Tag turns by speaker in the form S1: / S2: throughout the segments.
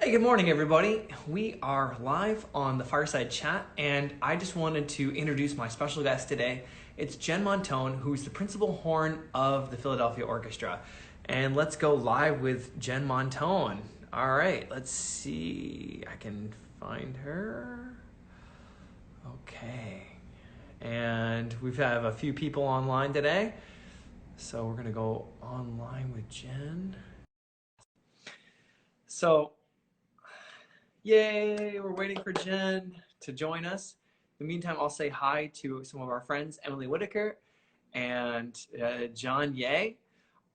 S1: Hey, good morning, everybody. We are live on the Fireside Chat, and I just wanted to introduce my special guest today. It's Jen Montone, who's the principal horn of the Philadelphia Orchestra. And let's go live with Jen Montone. All right, let's see. I can find her. Okay. And we have a few people online today. So we're going to go online with Jen. So, yay, we're waiting for Jen to join us. In the meantime, I'll say hi to some of our friends, Emily Whitaker and John Ye,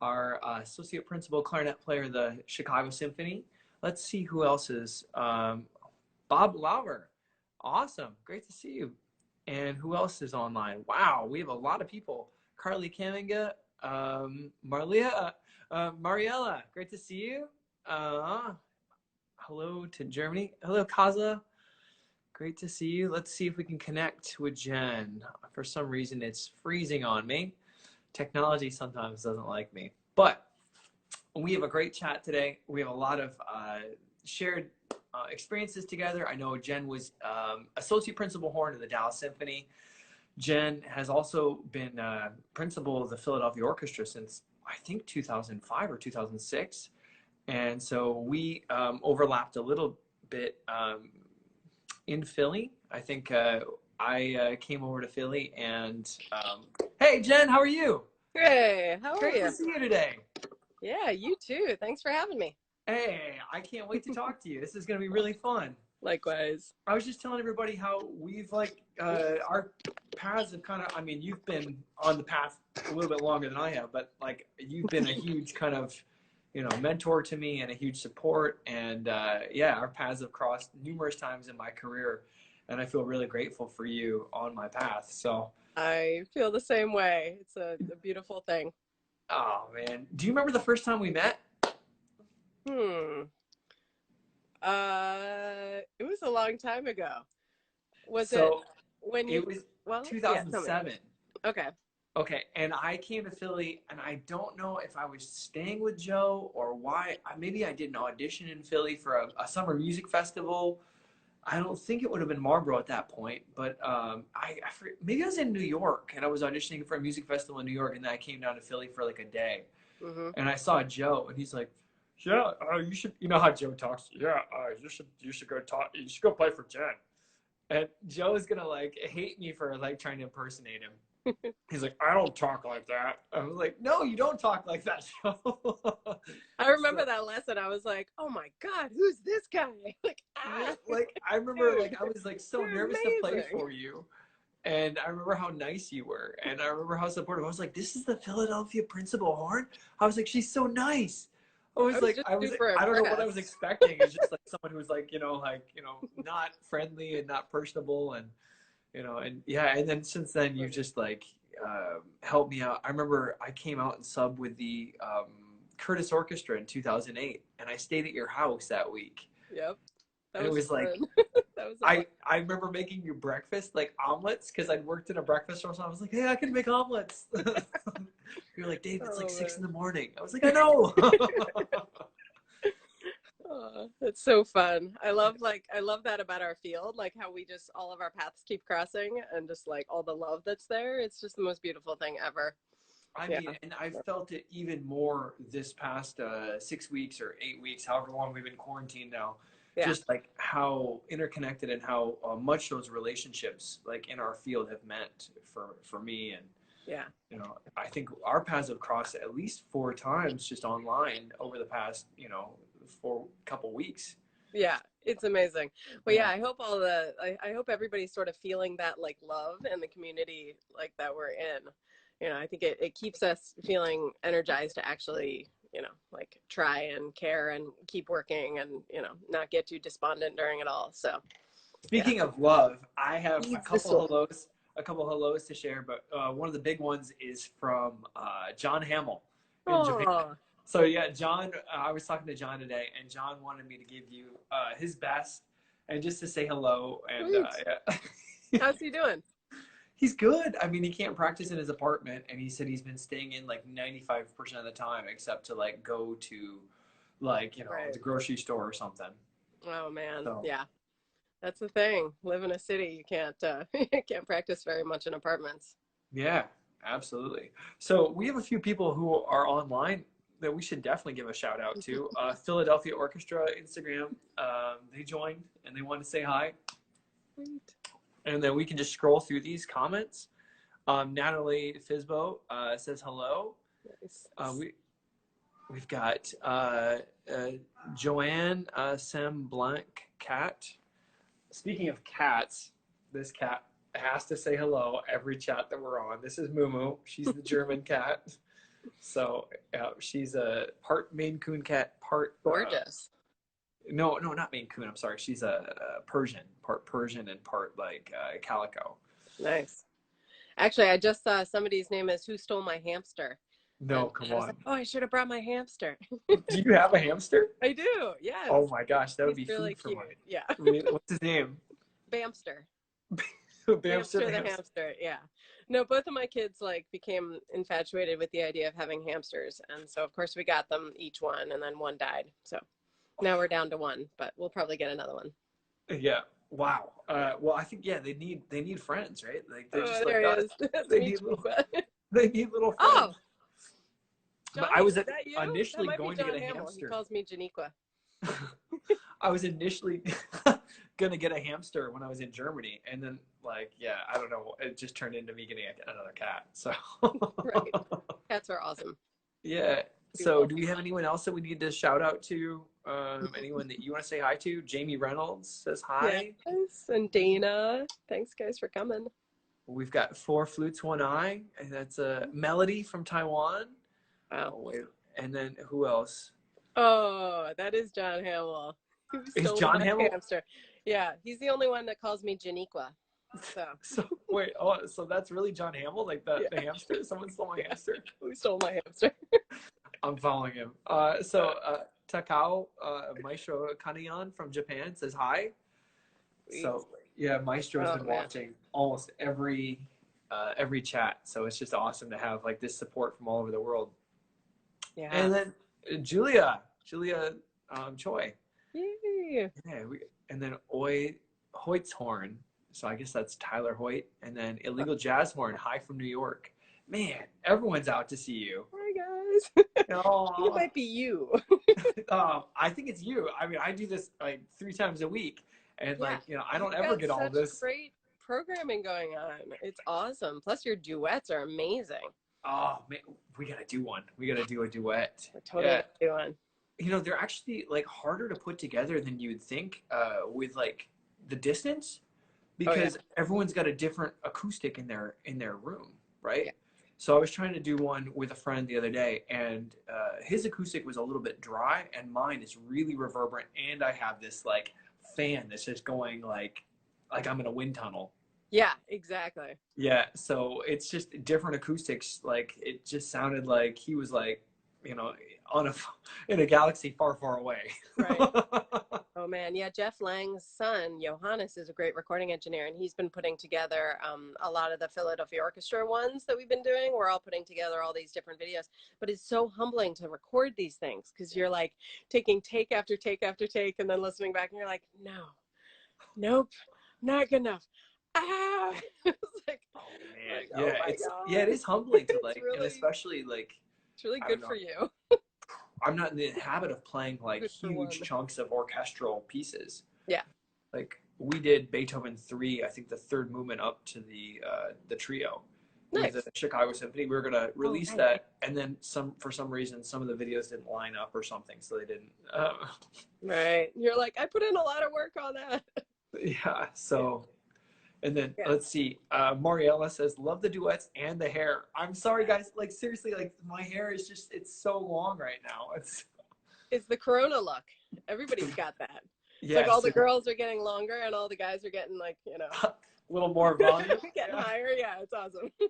S1: our associate principal clarinet player of the Chicago Symphony. Let's see who else is. Bob Lauer. Awesome. Great to see you. And who else is online? Wow, we have a lot of people. Carly Kaminga, Mariella, great to see you. Hello to Germany. Hello, Kaza. Great to see you. Let's see if we can connect with Jen. For some reason, it's freezing on me. Technology sometimes doesn't like me. But we have a great chat today. We have a lot of shared experiences together. I know Jen was associate principal horn of the Dallas Symphony. Jen has also been principal of the Philadelphia Orchestra since, I think, 2005 or 2006. And so we overlapped a little bit in Philly. I think I came over to Philly and, hey, Jen, how are you?
S2: Hey, how are
S1: Great
S2: you?
S1: to see you today.
S2: Yeah, you too. Thanks for having me.
S1: Hey, I can't wait to talk to you. This is going to be really fun.
S2: Likewise.
S1: I was just telling everybody how we've our paths have kind of, I mean, you've been on the path a little bit longer than I have, but like you've been a huge kind of, mentor to me and a huge support. And yeah, our paths have crossed numerous times in my career, and I feel really grateful for you on my path. So
S2: I feel the same way. It's a beautiful thing.
S1: oh man, do you remember the first time we met?
S2: It was a long time ago. Was it
S1: So
S2: when
S1: it
S2: you,
S1: was
S2: well, yeah, tell me.
S1: 2007.
S2: Okay.
S1: Okay, and I came to Philly, and I don't know if I was staying with Joe or why. Maybe I did an audition in Philly for a summer music festival. I don't think it would have been Marlboro at that point, but maybe I was in New York, and I was auditioning for a music festival in New York, and then I came down to Philly for like a day, and I saw Joe, and he's like, "Yeah, you should. You know how Joe talks? Yeah, you should go talk. You should go play for Jen." And Joe is gonna like hate me for like trying to impersonate him. He's like, I don't talk like that. I was like, no, you don't talk like that, Joe.
S2: I remember that lesson. I was like, oh my God, who's this guy? Like,
S1: Yeah, like I remember,
S2: dude,
S1: like I was like so
S2: you're
S1: nervous to play
S2: amazing.
S1: for you, and I remember how nice you were, and I remember how supportive. I was like, this is the Philadelphia principal horn. I was like, she's so nice.
S2: I was just super
S1: I don't know what I was
S2: impressed.
S1: expecting. It's just like someone who was like, not friendly and not personable, and and yeah, and then since then you've just like helped me out. I remember I came out and subbed with the Curtis Orchestra in 2008, and I stayed at your house that week.
S2: Yep. That
S1: And it was like,
S2: fun. That was
S1: I remember making you breakfast, like omelets, because I'd worked in a breakfast restaurant. I was like, hey, I can make omelets. You're like, Dave, it's like 6 in the morning. I was like, I know.
S2: Oh, it's so fun. I love that about our field, like how we just all of our paths keep crossing and just like all the love that's there. It's just the most beautiful thing ever.
S1: I
S2: Yeah.
S1: mean, and I've felt it even more this past 6 weeks or 8 weeks, however long we've been quarantined now.
S2: Yeah.
S1: Just like how interconnected and how much those relationships, like in our field, have meant for me. And
S2: Yeah.
S1: I think our paths have crossed at least 4 times just online over the past, for a couple weeks.
S2: Yeah. It's amazing. Well, yeah, I hope I hope everybody's sort of feeling that like love and the community like that we're in. I think it keeps us feeling energized to actually, like try and care and keep working and, not get too despondent during it all. So
S1: Speaking of love, I have
S2: feeds the soul.
S1: a couple hellos to share, but one of the big ones is from John Hamill in Japan.
S2: Oh,
S1: So yeah, John, I was talking to John today, and John wanted me to give you his best and just to say hello. And yeah.
S2: how's he doing?
S1: He's good. I mean, he can't practice in his apartment, and he said he's been staying in like 95% of the time, except to like go to like,
S2: Right.
S1: the grocery store or something.
S2: Oh man,
S1: So
S2: yeah. That's the thing. Live in a city, you can't you can't practice very much in apartments.
S1: yeah, absolutely. So we have a few people who are online that we should definitely give a shout out to. Philadelphia Orchestra Instagram. They joined and they wanted to say hi.
S2: Sweet.
S1: And then we can just scroll through these comments. Natalie Fisbo says hello.
S2: Nice.
S1: We've got Joanne Semblanc cat. Speaking of cats, this cat has to say hello every chat that we're on. This is Mumu. She's the German cat. So she's a part Maine Coon cat, part
S2: Gorgeous.
S1: no, not Maine Coon. I'm sorry. She's a Persian, part Persian and part like calico.
S2: Nice. Actually, I just saw somebody's name is Who Stole My Hamster?
S1: No,
S2: And
S1: come
S2: I was
S1: on.
S2: like, oh, I should have brought my hamster.
S1: Do you have a hamster?
S2: I do, yes.
S1: Oh my gosh, that would
S2: He's
S1: be
S2: really
S1: food for
S2: cute.
S1: mine.
S2: Yeah.
S1: What's his name?
S2: Bamster.
S1: Bamster
S2: The hamster, yeah. No, both of my kids like became infatuated with the idea of having hamsters. And so of course we got them each one and then one died. So now we're down to one, but we'll probably get another one.
S1: Yeah. Wow. Well, I think yeah, they need friends, right? Like they're just
S2: There
S1: like
S2: he
S1: us.
S2: is. That's
S1: They
S2: me,
S1: need little
S2: Chiba.
S1: they need little
S2: Oh,
S1: friends. But
S2: Johnny,
S1: I was
S2: is that you?
S1: initially
S2: That might be
S1: going to get
S2: John
S1: a
S2: Hamill. He
S1: hamster.
S2: calls me Janiqua.
S1: I was initially gonna get a hamster when I was in Germany, and then like yeah, I don't know, it just turned into me getting another cat. So
S2: Right. Cats are awesome.
S1: yeah. So do we have anyone else that we need to shout out to? Anyone that you want to say hi to? Jamie Reynolds says hi.
S2: Yes, and Dana. Thanks, guys, for coming.
S1: We've got Four Flutes, One Eye, and that's a Melody from Taiwan.
S2: Wow.
S1: Oh, wait. And then who else?
S2: Oh, that is John Hamill. Who
S1: Is
S2: stole
S1: John
S2: my
S1: Hamill?
S2: hamster? Yeah, he's the only one that calls me Janiqua. So,
S1: So wait, oh, so that's really John Hamill, like the hamster? Someone stole my hamster.
S2: who stole my hamster?
S1: I'm following him. Takao Maestro Kanayan from Japan says hi. So yeah, Maestro's been watching almost every chat. So it's just awesome to have like this support from all over the world.
S2: Yeah.
S1: And then Julia Choi.
S2: Yay.
S1: Yeah, and then Hoyt's Horn. So I guess that's Tyler Hoyt. And then Illegal Jazz Horn. Hi from New York. Man, everyone's out to see you.
S2: Hi guys.
S1: Oh,
S2: It might be you.
S1: I think it's you. I mean, I do this like 3 times a week, and
S2: Yeah.
S1: like I don't ever get all of this.
S2: Great programming going on. It's awesome. Plus your duets are amazing.
S1: Oh man, we gotta do one. We gotta do a duet.
S2: We're totally doing.
S1: They're actually like harder to put together than you'd think with like the distance, because everyone's got a different acoustic in their room, right? Yeah. So I was trying to do one with a friend the other day, and his acoustic was a little bit dry, and mine is really reverberant, and I have this like fan that's just going like I'm in a wind tunnel.
S2: Yeah, exactly.
S1: Yeah, so it's just different acoustics. Like it just sounded like he was like, in a galaxy far, far away.
S2: Right. Oh man, yeah. Jeff Lang's son, Johannes, is a great recording engineer, and he's been putting together a lot of the Philadelphia Orchestra ones that we've been doing. We're all putting together all these different videos, but it's so humbling to record these things because you're like taking take after take after take, and then listening back, and you're like, nope, not good enough. Ah, it's like,
S1: oh man, yeah, it is humbling to like, really, and especially like,
S2: it's really good for you.
S1: I'm not in the habit of playing like huge chunks of orchestral pieces.
S2: Yeah.
S1: Like we did Beethoven 3, I think the third movement up to the trio. Nice. With the Chicago Symphony. We were gonna release that, and then for some reason some of the videos didn't line up or something, so they didn't.
S2: Right. You're like, I put in a lot of work on that.
S1: Yeah. So. And then let's see, Mariella says, love the duets and the hair. I'm sorry, guys. Like seriously, like my hair is just, it's so long right now.
S2: It's the Corona look. Everybody's got that.
S1: Yeah.
S2: Like all the girls are getting longer and all the guys are getting like,
S1: a little more volume.
S2: Getting higher. Yeah, it's awesome.
S1: Yeah.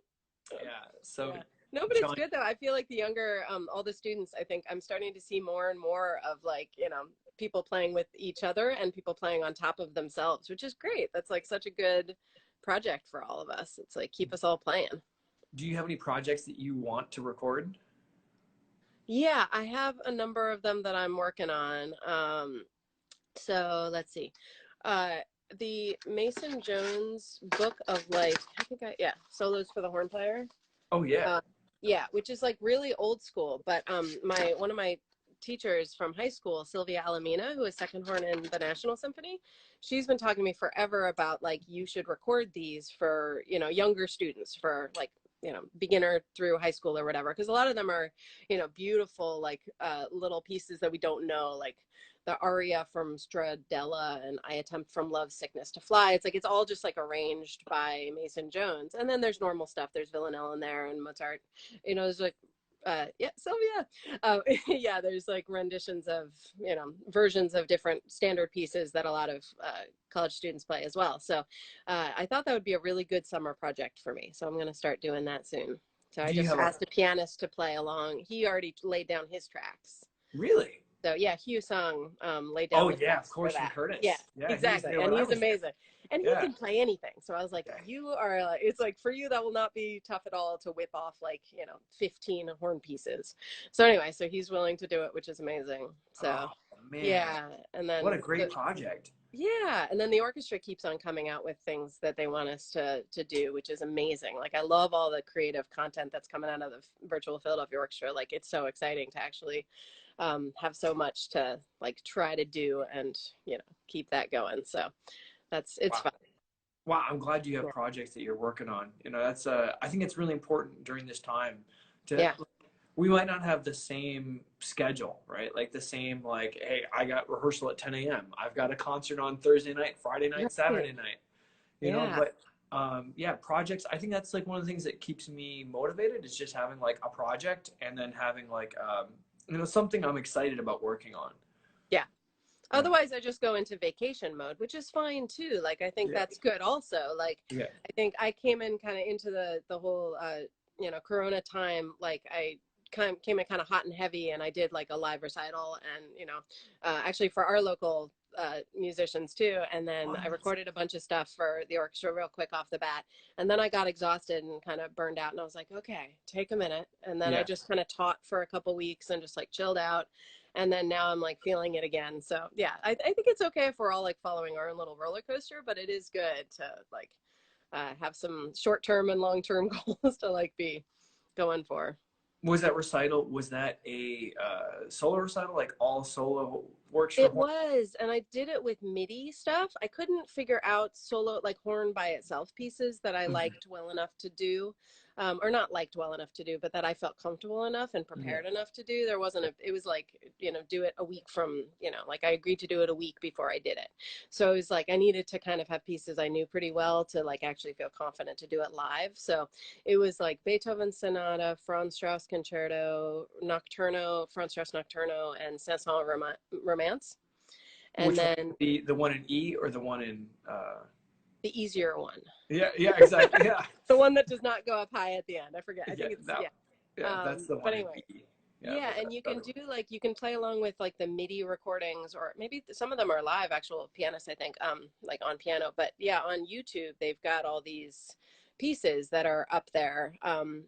S1: So.
S2: Yeah. No, but it's good though. I feel like the younger, all the students, I think I'm starting to see more and more of like, people playing with each other and people playing on top of themselves, which is great. That's like such a good project for all of us. It's like, keep us all playing.
S1: Do you have any projects that you want to record?
S2: Yeah, I have a number of them that I'm working on. So let's see. Uh, the Mason Jones Book of Life, I think yeah, Solos for the Horn Player.
S1: Oh yeah.
S2: Uh, yeah, which is like really old school. But one of my teachers from high school, Sylvia Alamina, who is second horn in the National Symphony, she's been talking to me forever about like you should record these for, you know, younger students, for like, you know, beginner through high school or whatever, because a lot of them are, you know, beautiful like little pieces that we don't know, like the aria from Stradella and I Attempt from Love Sickness to Fly. It's like it's all just like arranged by Mason Jones, and then there's normal stuff. There's Villanelle in there and Mozart. You know, there's like yeah, Sylvia. Yeah, there's like renditions of, you know, versions of different standard pieces that a lot of college students play as well. So I thought that would be a really good summer project for me. So I'm going to start doing that soon. So I
S1: Do you
S2: just
S1: have a
S2: asked a pianist to play along. He already laid down his tracks.
S1: really?
S2: So yeah, Hugh Sung laid down
S1: Oh
S2: the
S1: yeah,
S2: tracks
S1: of
S2: for
S1: course, Hugh
S2: that. Yeah,
S1: Curtis. Yeah, he was
S2: exactly.
S1: there
S2: And
S1: when I
S2: he's
S1: was there.
S2: amazing. And he
S1: Yeah.
S2: can play anything. So I was like,
S1: Yeah.
S2: you are like, it's like for you, that will not be tough at all to whip off like, you know, 15 horn pieces. So anyway, so he's willing to do it, which is amazing. So
S1: Oh man,
S2: yeah. And
S1: what a
S2: then
S1: great project.
S2: yeah, and then the orchestra keeps on coming out with things that they want us to do, which is amazing. Like I love all the creative content that's coming out of the virtual Philadelphia Orchestra. Like it's so exciting to actually have so much to like try to do and, you know, keep that going. So it's
S1: Wow.
S2: fun.
S1: Wow, I'm glad you have
S2: Yeah.
S1: projects that you're working on. You know, that's I think it's really important during this time to
S2: Yeah.
S1: we might not have the same schedule, right? Like the same like, hey, I got rehearsal at 10 a.m. I've got a concert on Thursday night, Friday night,
S2: Right.
S1: Saturday night. You know,
S2: Yeah.
S1: but yeah, projects, I think that's like one of the things that keeps me motivated is just having like a project and then having like you know, something I'm excited about working on.
S2: Yeah.
S1: Yeah.
S2: Otherwise, I just go into vacation mode, which is fine too. Like I think
S1: Yeah.
S2: that's good also. Like
S1: Yeah.
S2: I think I came in kind of into the whole you know, Corona time. Like I came in kind of hot and heavy, and I did like a live recital, and you know, actually for our local musicians too. And then I
S1: What?
S2: recorded a bunch of stuff for the orchestra real quick off the bat. And then I got exhausted and kind of burned out, and I was like, okay, take a minute. And then I
S1: Yeah.
S2: just kind of taught for a couple weeks and just like chilled out, and then now I'm like feeling it again. So yeah, I think it's okay if we're all like following our own little roller coaster, but it is good to like have some short-term and long-term goals to like be going for.
S1: Was that recital, was that a solo recital, like all solo works for
S2: It
S1: horn?
S2: was, and I did it with MIDI stuff. I couldn't figure out solo, like horn by itself pieces that I
S1: Mhm.
S2: liked well enough to do, or not liked well enough to do, but that I felt comfortable enough and
S1: Yeah.
S2: prepared enough to do. There wasn't a, it was like, you know, do it a week from, you know, like I agreed to do it a week before I did it. So it was like I needed to kind of have pieces I knew pretty well to like actually feel confident to do it live. So it was like Beethoven Sonata, Franz Strauss Concerto, Nocturno, Franz Strauss Nocturno, and Saint-Saëns Romance. And
S1: Which one?
S2: then
S1: The one in E or the one in
S2: the easier one,
S1: yeah, yeah, exactly. Yeah.
S2: the one that does not go up high at the end. I forget. I
S1: Yeah,
S2: think it's,
S1: that
S2: yeah.
S1: yeah, that's the
S2: But
S1: one in
S2: anyway,
S1: E. Yeah,
S2: yeah,
S1: but
S2: and
S1: that's
S2: you
S1: the
S2: can
S1: other
S2: do
S1: one.
S2: like you can play along with like the MIDI recordings, or maybe some of them are live, actual pianists, I think, like on piano. But yeah, on YouTube they've got all these pieces that are up there,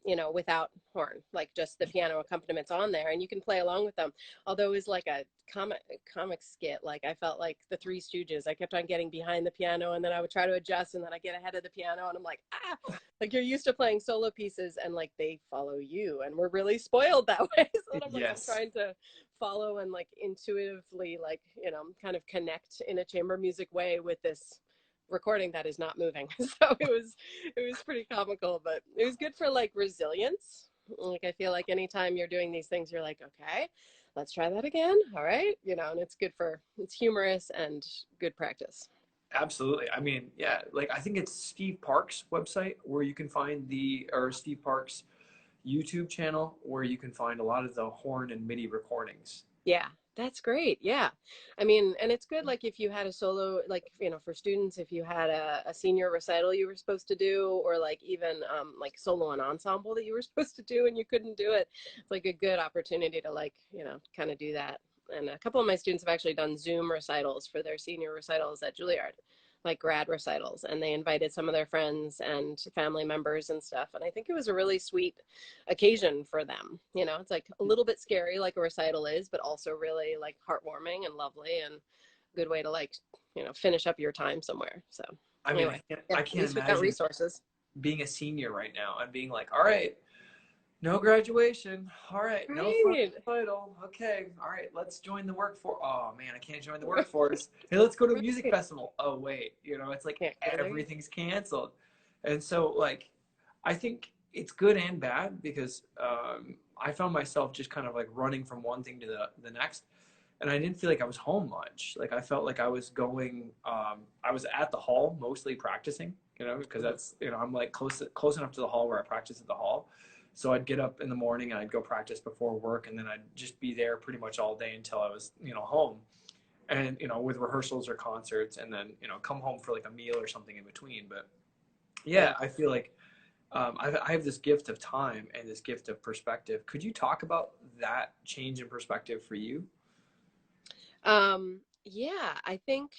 S2: you know, without horn, like just the piano accompaniments on there, and you can play along with them. Although it was like a comic skit, like I felt like the Three Stooges. I kept on getting behind the piano, and then I would try to adjust, and then I get ahead of the piano, and I'm like, ah, like you're used to playing solo pieces and like they follow you, and we're really spoiled that way. So I'm like, I'm
S1: Yes.
S2: trying to follow and like intuitively like, you know, kind of connect in a chamber music way with this recording that is not moving. So it was pretty comical, but it was good for like resilience. Like I feel like anytime you're doing these things, you're like, okay, let's try that again. All right, you know, and it's humorous and good practice.
S1: Absolutely. I mean, yeah, like I think it's Steve Park's website where you can find or Steve Park's YouTube channel where you can find a lot of the horn and MIDI recordings.
S2: Yeah, that's great. Yeah. I mean, and it's good, like if you had a solo, like, you know, for students, if you had a senior recital you were supposed to do, or like even like solo and ensemble that you were supposed to do and you couldn't do it, it's like a good opportunity to like, you know, kind of do that. And a couple of my students have actually done Zoom recitals for their senior recitals at Juilliard, like grad recitals, and they invited some of their friends and family members and stuff. And I think it was a really sweet occasion for them. You know, it's like a little bit scary, like a recital is, but also really like heartwarming and lovely. And good way to like, you know, finish up your time somewhere. So
S1: I mean,
S2: anyway,
S1: I
S2: at
S1: can't
S2: least we've got
S1: imagine
S2: resources.
S1: being a senior right now and being like, all right, no graduation. All right, no final
S2: Right.
S1: title. Okay, all right, let's join the workforce. Oh man, I can't join the workforce. Hey, let's go to a music
S2: Right.
S1: festival. Oh wait, you know, it's like
S2: Can't go there.
S1: everything's canceled. And so like, I think it's good and bad because I found myself just kind of like running from one thing to the next. And I didn't feel like I was home much. Like I felt like I was going, I was at the hall mostly practicing, you know, because that's, you know, I'm like close enough to the hall where I practice at the hall. So I'd get up in the morning and I'd go practice before work, and then I'd just be there pretty much all day until I was, you know, home. And, you know, with rehearsals or concerts, and then, you know, come home for like a meal or something in between. But yeah, I feel like I have this gift of time and this gift of perspective. Could you talk about that change in perspective for you?
S2: Yeah, I think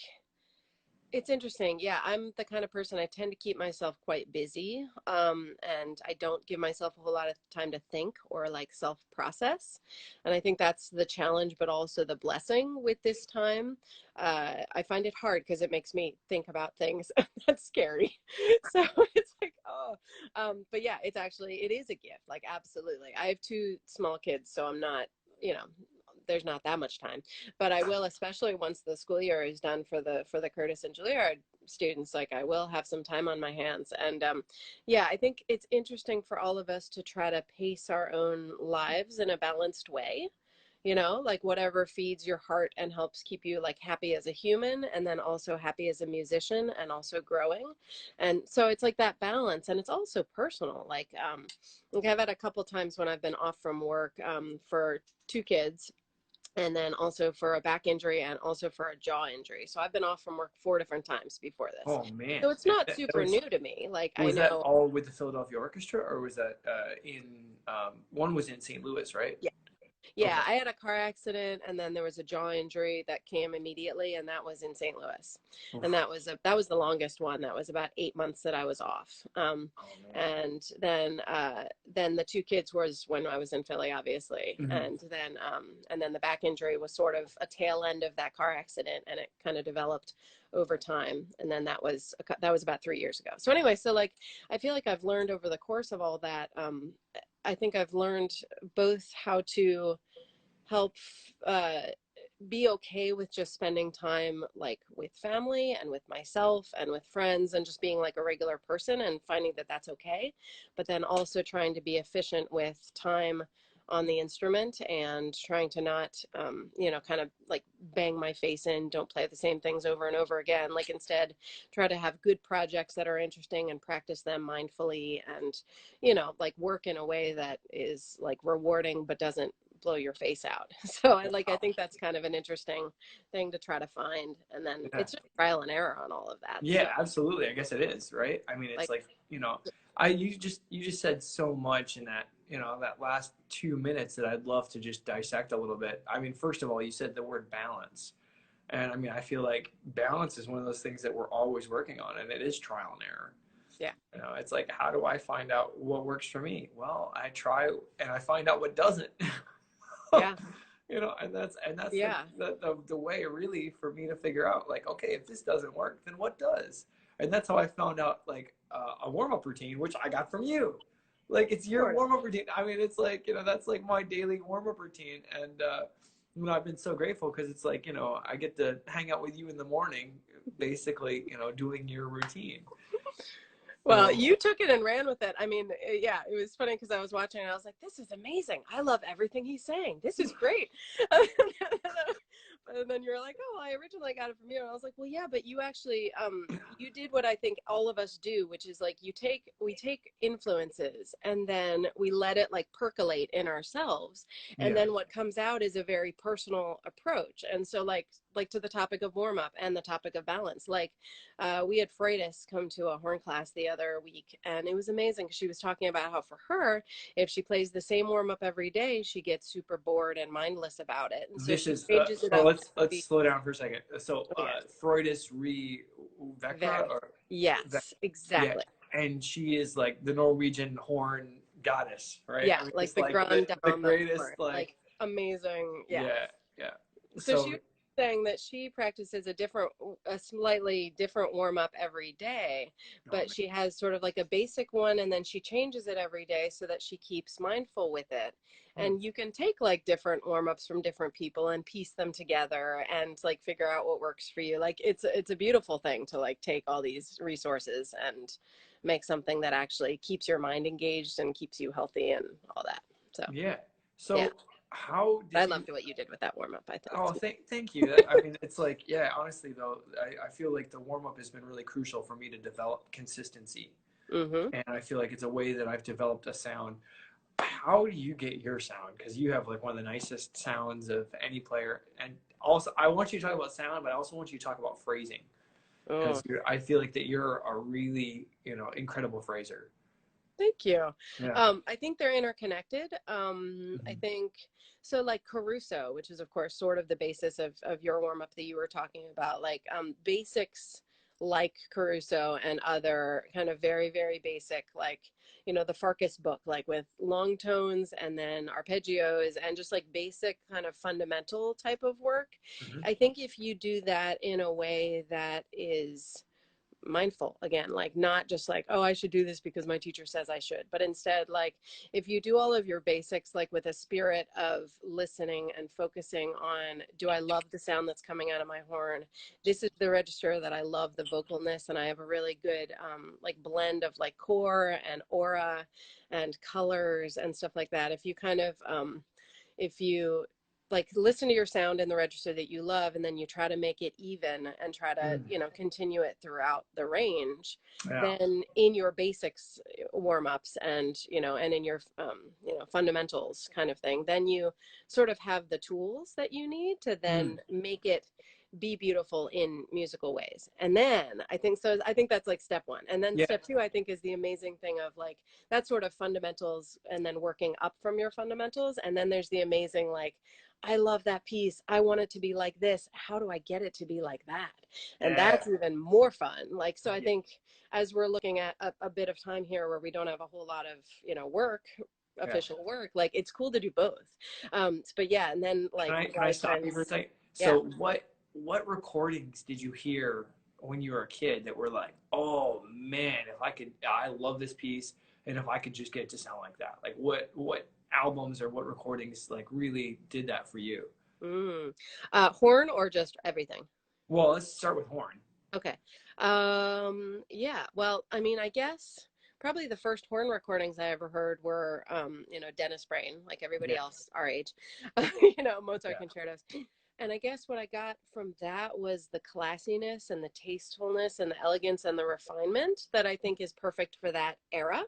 S2: it's interesting. Yeah, I'm the kind of person, I tend to keep myself quite busy. And I don't give myself a whole lot of time to think or like self-process. And I think that's the challenge, but also the blessing with this time. I find it hard because it makes me think about things. That's scary. So it's like, oh, but yeah, it is a gift. Like, absolutely. I have two small kids, so I'm not, you know, there's not that much time, but I will, especially once the school year is done for the Curtis and Juilliard students, like I will have some time on my hands. And yeah, I think it's interesting for all of us to try to pace our own lives in a balanced way, you know, like whatever feeds your heart and helps keep you like happy as a human, and then also happy as a musician and also growing. And so it's like that balance, and it's also personal. Like I've had a couple times when I've been off from work for two kids, and then also for a back injury and also for a jaw injury. So I've been off from work 4 different times before this.
S1: Oh man,
S2: So it's not
S1: that
S2: super new to me. Like I
S1: was that
S2: know,
S1: all with the Philadelphia Orchestra, or was that in one was in St. Louis, right?
S2: yeah,
S1: Okay.
S2: yeah, I had a car accident, and then there was a jaw injury that came immediately, and that was in St. Louis. And
S1: Oof.
S2: that was the longest one. That was about 8 months that I was off.
S1: Oh man.
S2: And then the two kids was when I was in Philly, obviously.
S1: Hmm.
S2: And then the back injury was sort of a tail end of that car accident, and it kind of developed over time. And then that was about 3 years ago. So anyway, so like I feel like I've learned over the course of all that. I think I've learned both how to help uh, be okay with just spending time like with family and with myself and with friends and just being like a regular person and finding that that's okay, but then also trying to be efficient with time on the instrument and trying to not you know, kind of like bang my face in, don't play the same things over and over again, like instead try to have good projects that are interesting and practice them mindfully, and you know, like work in a way that is like rewarding but doesn't blow your face out. So I
S1: Wow.
S2: think that's kind of an interesting thing to try to find. And then
S1: Yeah.
S2: it's just trial and error on all of that. So
S1: Yeah, absolutely. I guess it is, right? I mean, it's
S2: like,
S1: like, you know, I you just said so much in that, you know, that last 2 minutes that I'd love to just dissect a little bit. I mean, first of all, you said the word balance. And I mean, I feel like balance is one of those things that we're always working on, and it is trial and error.
S2: yeah,
S1: You know, it's like, how do I find out what works for me? Well, I try and I find out what doesn't.
S2: yeah,
S1: You know, and that's
S2: yeah,
S1: the way really for me to figure out like, okay, if this doesn't work, then what does? And that's how I found out like a warm-up routine, which I got from you. Like, it's
S2: of
S1: your
S2: course.
S1: warm-up routine. I mean, it's like, you know, that's like my daily warm-up routine. And you know, I've been so grateful because it's like, you know, I get to hang out with you in the morning, basically, you know, doing your routine.
S2: Well,
S1: So
S2: you took it and ran with it. I mean, yeah, it was funny because I was watching and I was like, this is amazing. I love everything he's saying. This is great. And then you're like, oh, I originally got it from you. And I was like, well, yeah, but you actually, you did what I think all of us do, which is like we take influences and then we let it like percolate in ourselves. And
S1: yeah.
S2: then what comes out is a very personal approach. And so like to the topic of warm up and the topic of balance, like we had Freudis come to a horn class the other week, and it was amazing. She was talking about how for her, if she plays the same warm up every day, she gets super bored and mindless about it. And so
S1: This
S2: she
S1: is
S2: changes it
S1: so
S2: up
S1: let's
S2: to
S1: let's
S2: be,
S1: slow down for a second. So
S2: oh, yeah,
S1: Freudis re Vecra,
S2: very,
S1: or
S2: yes,
S1: yeah,
S2: exactly.
S1: and she is like the Norwegian horn goddess, right?
S2: Yeah,
S1: I mean,
S2: like
S1: just
S2: the
S1: like
S2: grand
S1: the
S2: dame of
S1: greatest,
S2: horn, like
S1: like,
S2: amazing. Yeah.
S1: yeah, yeah.
S2: So she
S1: So
S2: saying that she practices a slightly different warm up every day,
S1: Oh,
S2: but she has sort of like a basic one, and then she changes it every day so that she keeps mindful with it.
S1: man.
S2: And you can take like different warm ups from different people and piece them together and like figure out what works for you. Like it's a beautiful thing to like take all these resources and make something that actually keeps your mind engaged and keeps you healthy and all that. So
S1: Yeah.
S2: yeah,
S1: So how
S2: I
S1: did you?
S2: loved what you did with that warm up. I think
S1: Oh,
S2: it's
S1: thank you. I mean, it's like, yeah, honestly though, I feel like the warm up has been really crucial for me to develop consistency.
S2: mm-hmm.
S1: And I feel like it's a way that I've developed a sound. How do you get your sound? Because you have like one of the nicest sounds of any player. And also, I want you to talk about sound, but I also want you to talk about phrasing
S2: Oh,
S1: because I feel like that you're a really, incredible phraser.
S2: thank you.
S1: Yeah.
S2: I think they're interconnected. I
S1: Mhm.
S2: think so, like Caruso, which is of course sort of the basis of your warm up that you were talking about, like basics like Caruso and other kind of very, very basic, like, the Farkas book, like with long tones and then arpeggios and just like basic kind of fundamental type of work.
S1: Mhm.
S2: I think if you do that in a way that is mindful, again, like not just like, oh, I should do this because my teacher says I should, but instead, like, if you do all of your basics like with a spirit of listening and focusing on, do I love the sound that's coming out of my horn? This is the register that I love the vocalness, and I have a really good like blend of like core and aura and colors and stuff like that. If you kind of if you like listen to your sound in the register that you love, and then you try to make it even and try to
S1: Mm.
S2: continue it throughout the range,
S1: Yeah.
S2: then in your basics warm-ups and and in your fundamentals kind of thing, then you sort of have the tools that you need to
S1: Mm.
S2: then make it be beautiful in musical ways. And then I think that's like step one, and then
S1: Yeah.
S2: step two I think is the amazing thing of like that sort of fundamentals and then working up from your fundamentals. And then there's the amazing, like, I love that piece, I want it to be like this, how do I get it to be like that? And
S1: Yeah.
S2: that's even more fun. Like, so I
S1: Yeah.
S2: think as we're looking at a bit of time here where we don't have a whole lot of work,
S1: Yeah.
S2: official work, like it's cool to do both. But yeah, and then
S1: Can
S2: like
S1: I
S2: my
S1: stop you for a
S2: friends.
S1: second?
S2: Yeah.
S1: So what recordings did you hear when you were a kid that were like, oh man, if I could, I love this piece, and if I could just get it to sound like that, like what albums or what recordings like really did that for you?
S2: mm. Horn or just everything?
S1: Well, let's start with horn.
S2: Okay. Yeah. Well, I mean, I guess probably the first horn recordings I ever heard were, Dennis Brain, like everybody
S1: Yeah,
S2: else our age, Mozart
S1: yeah,
S2: concertos. And I guess what I got from that was the classiness and the tastefulness and the elegance and the refinement that I think is perfect for that era.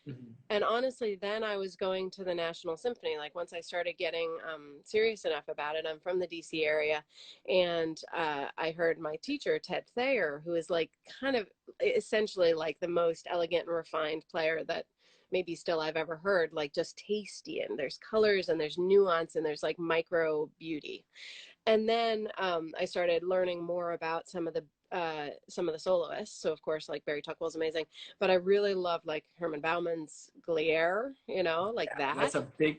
S1: hmm,
S2: And honestly, then I was going to the National Symphony. Like once I started getting serious enough about it, I'm from the DC area, and I heard my teacher Ted Thayer, who is like kind of essentially like the most elegant and refined player that maybe still I've ever heard. Like just tasty, and there's colors and there's nuance and there's like micro beauty. And then I started learning more about some of the soloists. So of course, like Barry Tuckwell's amazing, but I really love like Herman Bauman's Glier, like
S1: yeah.
S2: that.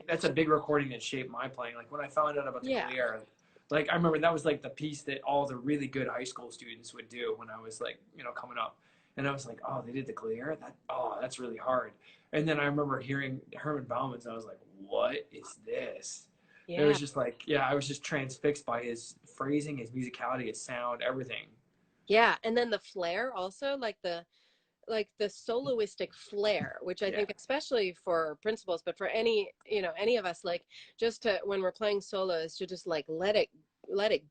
S1: That's a big recording that shaped my playing. Like when I found out about the
S2: Yeah,
S1: Glier, like I remember that was like the piece that all the really good high school students would do when I was like coming up, and I was like, oh, they did the Glier. That's really hard. And then I remember hearing Herman Bauman's, and I was like, what is this? It
S2: yeah,
S1: was just like, yeah, I was just transfixed by his phrasing, his musicality, his sound, everything.
S2: yeah. And then the flair also, like the soloistic flair, which I
S1: Yeah.
S2: think especially for principals, but for any of us, like just to when we're playing solos, to just like let it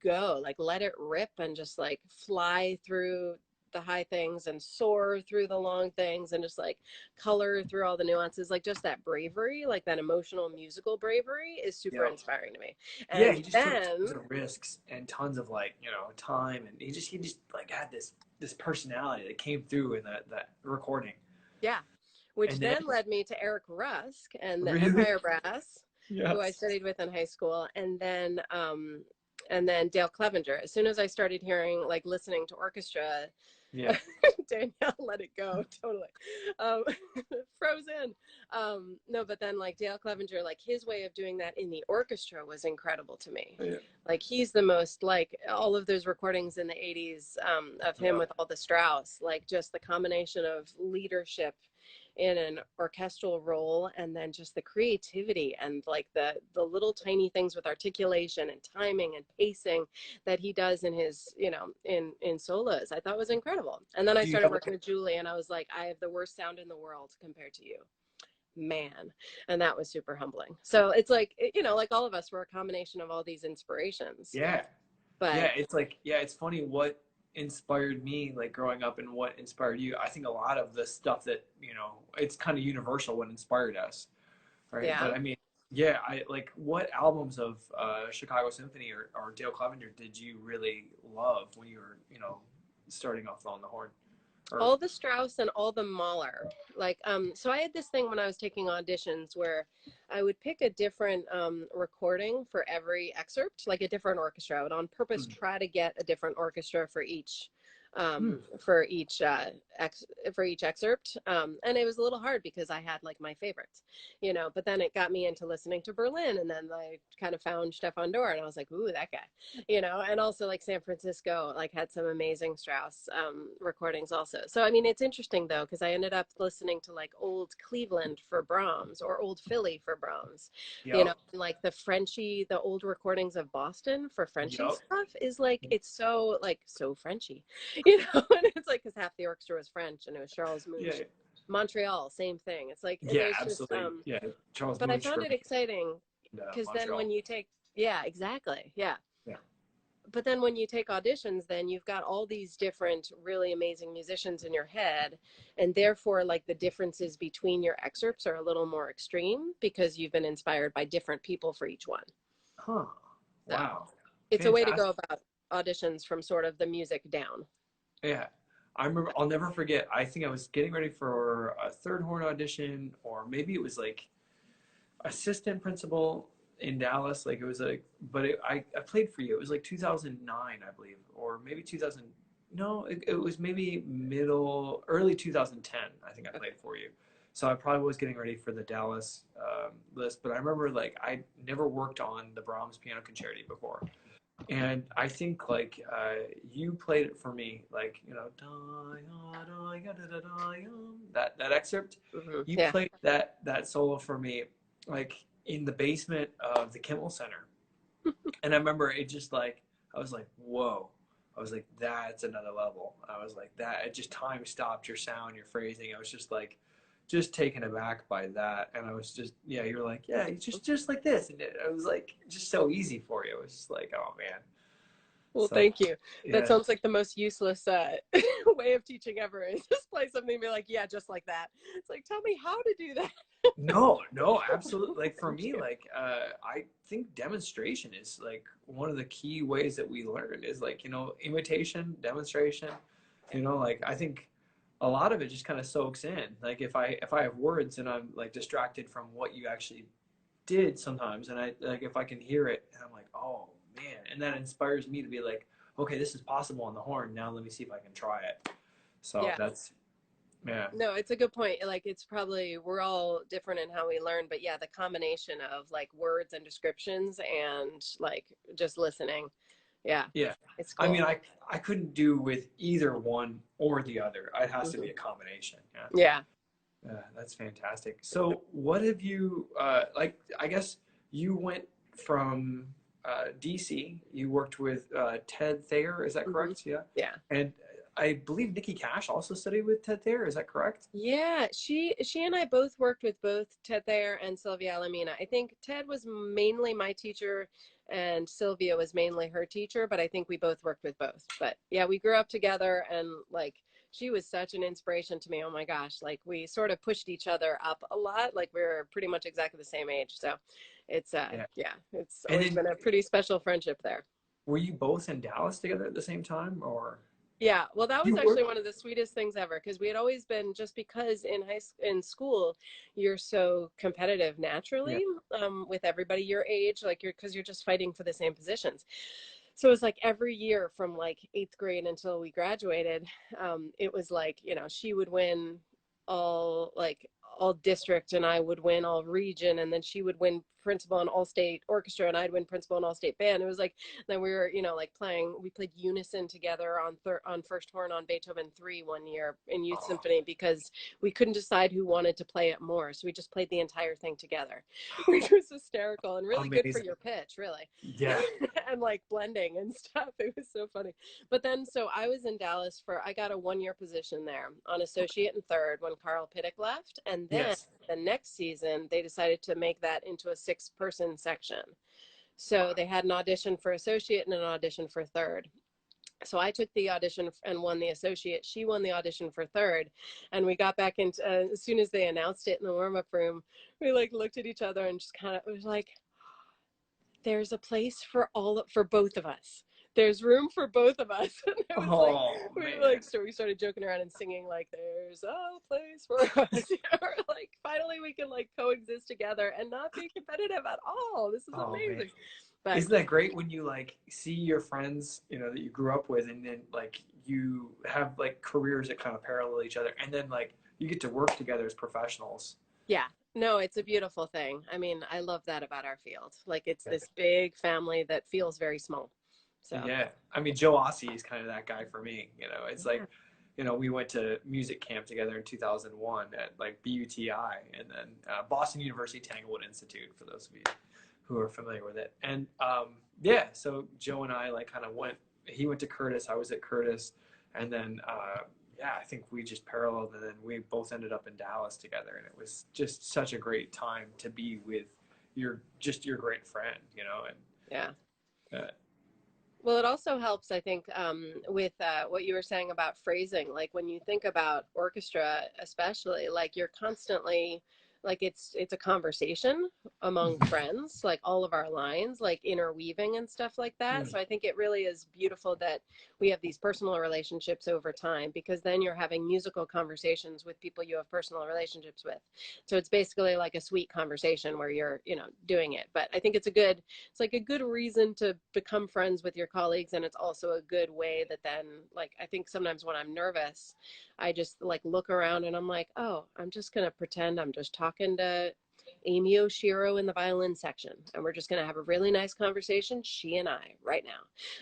S2: go, like let it rip and just like fly through the high things and soar through the long things and just like color through all the nuances, like just that bravery, like that emotional musical bravery is super
S1: Yeah.
S2: inspiring to me.
S1: Yeah,
S2: And
S1: he just took
S2: then
S1: tons of risks and tons of like, time, and he just like had this personality that came through in that recording.
S2: yeah, which
S1: And then
S2: then led me to Eric Rusk and the
S1: really,
S2: Empire Brass, who I
S1: yes.
S2: studied with in high school, and then Dale Clevenger. As soon as I started hearing, like listening to orchestra,
S1: Yeah.
S2: Danielle let it go totally. um, Frozen. No, but then like Dale Clevenger, like his way of doing that in the orchestra was incredible to me.
S1: Yeah.
S2: Like he's the most, like all of those recordings in the 80s, of him
S1: Yeah.
S2: with all the Strauss, like just the combination of leadership in an orchestral role, and then just the creativity and like the little tiny things with articulation and timing and pacing that he does in his, you know, in solos, I thought was incredible. And then I
S1: Do you
S2: started
S1: have
S2: working with Julie, and I was like, I have the worst sound in the world compared to you, man. And that was super humbling. So it's like, you know, like all of us, we're a combination of all these inspirations.
S1: Yeah.
S2: But
S1: Yeah, it's like, yeah, it's funny what inspired me like growing up and what inspired you. I think a lot of the stuff that, you know, it's kind of universal what inspired us, right?
S2: yeah.
S1: But I mean, yeah, I like what albums of Chicago Symphony or Dale Clevenger did you really love when you were, you know, starting off on the horn? Or
S2: All the Strauss and all the Mahler. Like, so I had this thing when I was taking auditions where I would pick a different recording for every excerpt, like a different orchestra. I would on purpose
S1: mm,
S2: try to get a different orchestra for each
S1: mm,
S2: for each for each excerpt, and it was a little hard because I had like my favorites, you know. But then it got me into listening to Berlin, and then I kind of found Stefan Dorr, and I was like, ooh, that guy, you know. And also like San Francisco, like had some amazing Strauss recordings also. So I mean, it's interesting though, because I ended up listening to like old Cleveland for Brahms or old Philly for Brahms, you know,
S1: yep,
S2: and like the Frenchy, the old recordings of Boston for Frenchy
S1: yep,
S2: stuff is like, it's so like so Frenchy, you know. And it's like, because half the orchestra was French, and it was Charles
S1: yeah,
S2: Munch. Montreal, same thing. It's like
S1: yeah,
S2: there's just
S1: absolutely, yeah. Charles
S2: but I
S1: Munch
S2: found
S1: for
S2: it
S1: me,
S2: exciting
S1: and,
S2: because then
S1: Montreal.
S2: when you take, yeah, exactly, yeah.
S1: Yeah,
S2: But then when you take auditions, then you've got all these different really amazing musicians in your head, and therefore like the differences between your excerpts are a little more extreme because you've been inspired by different people for each one.
S1: huh?
S2: So
S1: Wow,
S2: it's a way to go
S1: fantastic.
S2: about auditions from sort of the music down.
S1: Yeah. I remember, I'll never forget. I think I was getting ready for a third horn audition, or maybe it was like assistant principal in Dallas. Like it was like, but I played for you. It was like 2009, I believe, or maybe 2000. No, it was maybe early 2010. I think I
S2: Okay.
S1: played for you. So I probably was getting ready for the Dallas list. But I remember like I never worked on the Brahms Piano Concerto before. And I think like you played it for me, like you know, that excerpt. You
S2: Yeah.
S1: played that solo for me, like in the basement of the Kimmel Center. And I remember it just like I was like, whoa. I was like, that's another level. I was like, that it just time stopped your sound, your phrasing. I was just like, just taken aback by that. And I was just, yeah, you were like, yeah, it's just like this. And it was like, just so easy for you. It was just like, oh man.
S2: Well,
S1: So,
S2: thank you. That
S1: yeah.
S2: sounds like the most useless way of teaching ever, is just play something and be like, yeah, just like that. It's like, tell me how to do that.
S1: No, no, absolutely. Like for
S2: Thank
S1: me,
S2: you.
S1: like I think demonstration is like one of the key ways that we learn is like, you know, imitation, demonstration. You know, like I think a lot of it just kind of soaks in. Like if I have words and I'm like distracted from what you actually did sometimes, and I like if I can hear it and I'm like, oh man, and that inspires me to be like, okay, this is possible on the horn. Now let me see if I can try it. So
S2: Yeah.
S1: that's yeah.
S2: No, it's a good point. Like, it's probably, we're all different in how we learn, but yeah, the combination of like words and descriptions and like just listening. Yeah,
S1: Yeah.
S2: it's
S1: I mean,
S2: cool.
S1: I couldn't do with either one or the other. It has to be
S2: Mhm.
S1: a combination. Yeah.
S2: Yeah.
S1: That's fantastic. So, what have you, like, I guess you went from DC, you worked with Ted Thayer, is that
S2: hmm
S1: correct? Yeah.
S2: Yeah.
S1: And I believe Nikki Cash also studied with Ted Thayer, is that correct?
S2: Yeah, she and I both worked with both Ted Thayer and Sylvia Alamina. I think Ted was mainly my teacher and Sylvia was mainly her teacher, but I think we both worked with both. But yeah, we grew up together, and like she was such an inspiration to me. Oh my gosh, like we sort of pushed each other up a lot. Like we were pretty much exactly the same age. So it's
S1: Yeah.
S2: yeah, it's
S1: And
S2: always
S1: then
S2: been a pretty special friendship there.
S1: were you both in Dallas together at the same time or
S2: Yeah, well, that was
S1: you
S2: actually
S1: were?
S2: one of the sweetest things ever, because we had always been, just because in school you're so competitive
S1: Yeah.
S2: naturally, with everybody your age, like you're, because you're just fighting for the same positions. So it was like every year from like 8th grade until we graduated, it was like, you know, she would win all like all district and I would win all region, and then she would win principal and all state orchestra and I'd win principal and all state band. It was like, then we were, you know, like we played unison together on first horn on Beethoven 3 one year in youth
S1: Oh,
S2: symphony because we couldn't decide who wanted to play it more. So we just played the entire thing together, which was hysterical and really good for
S1: amazing.
S2: your pitch, really.
S1: Yeah.
S2: And like blending and stuff. It was so funny. But then, so I was in Dallas I got a 1-year position there on associate and third when Carl Pittick left. And then
S1: Yes.
S2: the next season, they decided to make that into a 6-person section. So they had an audition for associate and an audition for third. So I took the audition and won the associate. She won the audition for third. And we got back into, as soon as they announced it in the warm-up room, we like looked at each other and just kind of, it was like, there's a place for both of us. There's room for both of us. And it was like,
S1: Oh man.
S2: so we started joking around and singing like, there's a place for us. You know, like finally we can like coexist together and not be competitive at all. This is
S1: Oh man.
S2: amazing. But
S1: Isn't that great when you like see your friends, you know, that you grew up with, and then like you have like careers that kind of parallel each other, and then like you get to work together as professionals.
S2: yeah, no, it's a beautiful thing. I mean, I love that about our field. Like it's this big family that feels very small. So
S1: Yeah. I mean, Joe Ossie is kind of that guy for me. You know, it's like,
S2: yeah.
S1: you know, we went to music camp together in 2001 at like BUTI, and then Boston University Tanglewood Institute, for those of you who are familiar with it. And yeah, so Joe and I like kind of he went to Curtis, I was at Curtis, and then yeah, I think we just paralleled, and then we both ended up in Dallas together, and it was just such a great time to be with your great friend, you know. And
S2: Yeah.
S1: uh,
S2: Well, it also helps, I think, with what you were saying about phrasing. Like when you think about orchestra, especially, like you're constantly, like it's a conversation among friends, like all of our lines, like interweaving and stuff like that. So I think it really is beautiful that we have these personal relationships over time, because then you're having musical conversations with people you have personal relationships with. So it's basically like a sweet conversation where you're, you know, doing it. But I think it's like a good reason to become friends with your colleagues, and it's also a good way that then, like, I think sometimes when I'm nervous, I just like look around and I'm like, oh, I'm just gonna pretend I'm just talking to Amy Oshiro in the violin section, and we're just gonna have a really nice conversation, she and I, right now,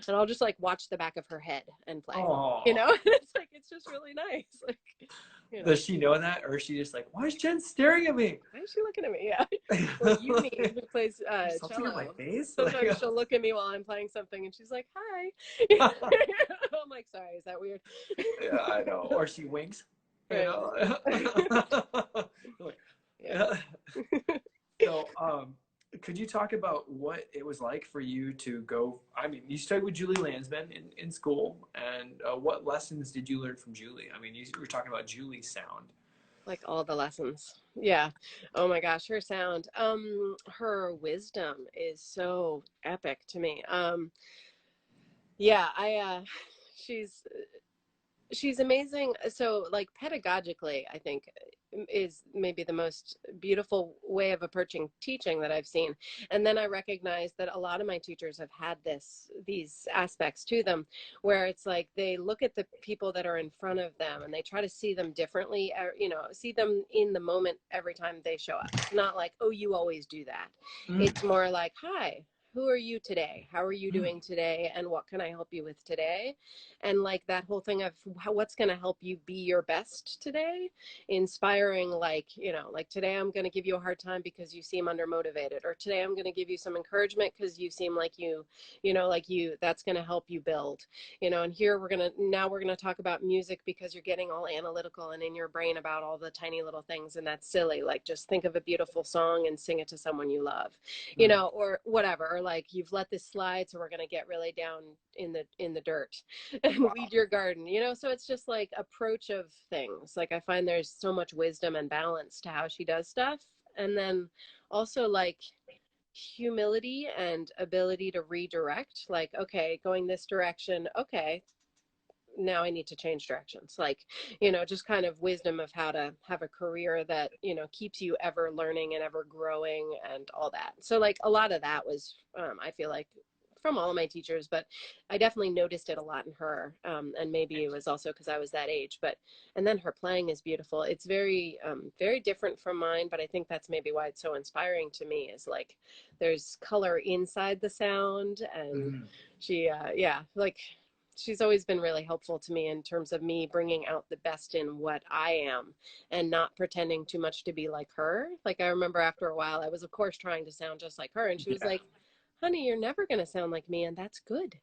S2: and I'll just like watch the back of her head and play, you
S1: oh,
S2: know. It's like, it's just really nice, like, you know.
S1: does she know that, or is she just like, why is Jen staring at me?
S2: Why is she looking at me? Yeah. Or Uni, who plays
S1: There's something on my
S2: cello.
S1: face.
S2: Sometimes
S1: Like,
S2: she'll look at me while I'm playing something, and she's like, "Hi." I'm like, "Sorry, is that weird?"
S1: yeah, I know. Or she winks. You
S2: Right.
S1: know. Like,
S2: Yeah.
S1: so, could you talk about what it was like for you to go? I mean, you studied with Julie Landsman in school, and what lessons did you learn from Julie? I mean, you were talking about Julie's sound.
S2: Like all the lessons. Yeah. Oh my gosh, her sound. Her wisdom is so epic to me. Yeah, she's she's amazing. So like pedagogically, I think is maybe the most beautiful way of approaching teaching that I've seen. And then I recognize that a lot of my teachers have had these aspects to them, where it's like they look at the people that are in front of them and they try to see them differently, you know, see them in the moment every time they show up. It's not like, oh, you always do that.
S1: Mm,
S2: It's more like, hi, who are you today? How are you
S1: mm.
S2: doing today? And what can I help you with today? And like that whole thing of what's going to help you be your best today, inspiring, like, you know, like today I'm going to give you a hard time because you seem undermotivated, or today I'm going to give you some encouragement because you seem like you know, like that's going to help you build, you know. And here we're going to talk about music because you're getting all analytical and in your brain about all the tiny little things, and that's silly. Like just think of a beautiful song and sing it to someone you love, you know, or whatever. Or like, you've let this slide, so we're going to get really down in the dirt and
S1: Wow.
S2: weed your garden, you know. So it's just like approach of things. Like I find there's so much wisdom and balance to how she does stuff, and then also like humility and ability to redirect, like, okay, going this direction, okay, now I need to change directions, like, you know, just kind of wisdom of how to have a career that, you know, keeps you ever learning and ever growing and all that. So like a lot of that was I feel like from all of my teachers, but I definitely noticed it a lot in her. And maybe it was also because I was that age, but, and then her playing is beautiful. It's very, very different from mine, but I think that's maybe why it's so inspiring to me, is like, there's color inside the sound. And
S1: Mhm.
S2: she, yeah, like, she's always been really helpful to me in terms of me bringing out the best in what I am and not pretending too much to be like her. Like, I remember after a while, I was, of course, trying to sound just like her. And she was
S1: Yeah.
S2: like, honey, you're never going to sound like me. And that's good.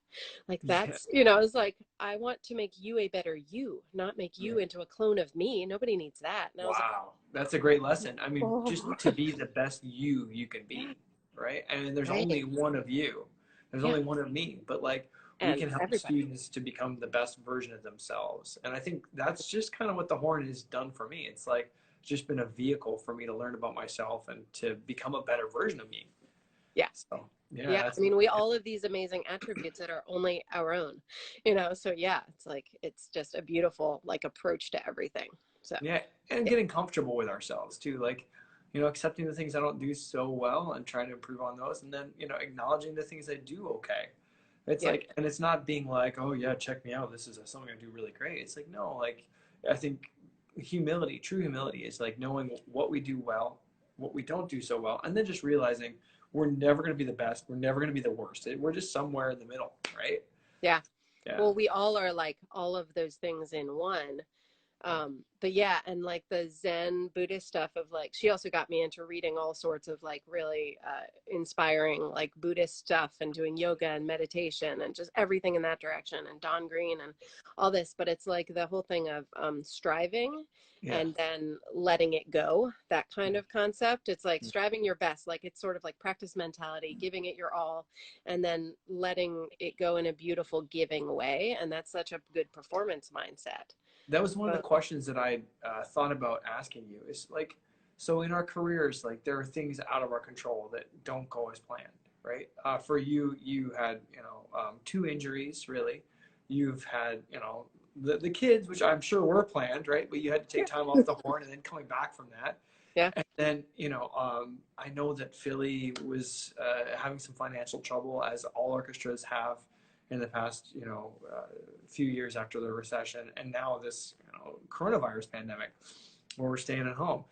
S2: Like,
S1: Yeah.
S2: that's, you know, it's like, I want to make you a better you, not make you
S1: Yeah.
S2: into a clone of me. Nobody needs that. And I was
S1: Wow. That's a great lesson. I
S2: like,
S1: mean, just
S2: oh,
S1: to be the best you can be, right? And there's
S2: right.
S1: only one of you. There's
S2: Yeah.
S1: only one of me, but like we
S2: And
S1: can help
S2: everybody.
S1: students to become the best version of themselves. And I think that's just kind of what the horn has done for me. It's like just been a vehicle for me to learn about myself and to become a better version of me.
S2: Yeah.
S1: So, yeah,
S2: Yeah, I
S1: that's
S2: mean, we all have these amazing attributes that are only our own, you know. So yeah, it's like, it's just a beautiful like approach to everything. So
S1: yeah, and
S2: yeah,
S1: getting comfortable with ourselves too, like accepting the things I don't do so well and trying to improve on those, and then acknowledging the things I do okay. It's
S2: yeah,
S1: like, and it's not being like, oh yeah, check me out, this is something I do really great. It's like, no, like I think humility, true humility, is like knowing what we do well, what we don't do so well, and then just realizing we're never going to be the best, we're never going to be the worst. We're just somewhere in the middle, right?
S2: yeah.
S1: Yeah.
S2: Well, we all are like all of those things in one. But yeah, and like the Zen Buddhist stuff of like, she also got me into reading all sorts of like really inspiring like Buddhist stuff and doing yoga and meditation and just everything in that direction, and Don Green and all this. But it's like the whole thing of striving
S1: Yeah.
S2: and then letting it go, that kind of concept. It's like striving your best, like it's sort of like practice mentality, giving it your all, and then letting it go in a beautiful giving way. And that's such a good performance mindset.
S1: That was one of the
S2: But
S1: questions that I thought about asking you. Is like, so in our careers, like there are things out of our control that don't go as planned, right? For you, you had two injuries really. You've had the kids, which I'm sure were planned, right? But you had to take
S2: yeah,
S1: time off the horn and then coming back from that.
S2: yeah,
S1: And then I know that Philly was having some financial trouble, as all orchestras have in the past few years after the recession, and now this coronavirus pandemic where we're staying at home.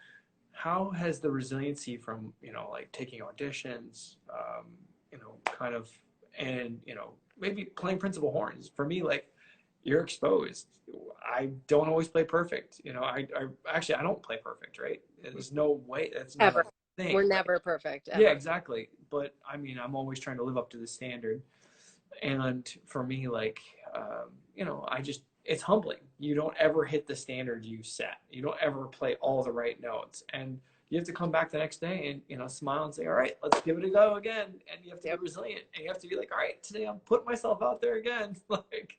S1: How has the resiliency from like taking auditions, kind of, and maybe playing principal horns for me, like you're exposed. I don't always play perfect. I actually I don't play perfect, right? There's no way, that's not
S2: ever.
S1: a thing,
S2: We're
S1: right?
S2: never perfect,
S1: Yeah,
S2: ever.
S1: exactly. But I mean, I'm always trying to live up to the standard. And for me, like, I just, it's humbling. You don't ever hit the standard you set. You don't ever play all the right notes. And you have to come back the next day and, smile and say, all right, let's give it a go again. And you have to be
S2: Yep.
S1: resilient. And you have to be like, all right, today I'm putting myself out there again. Like,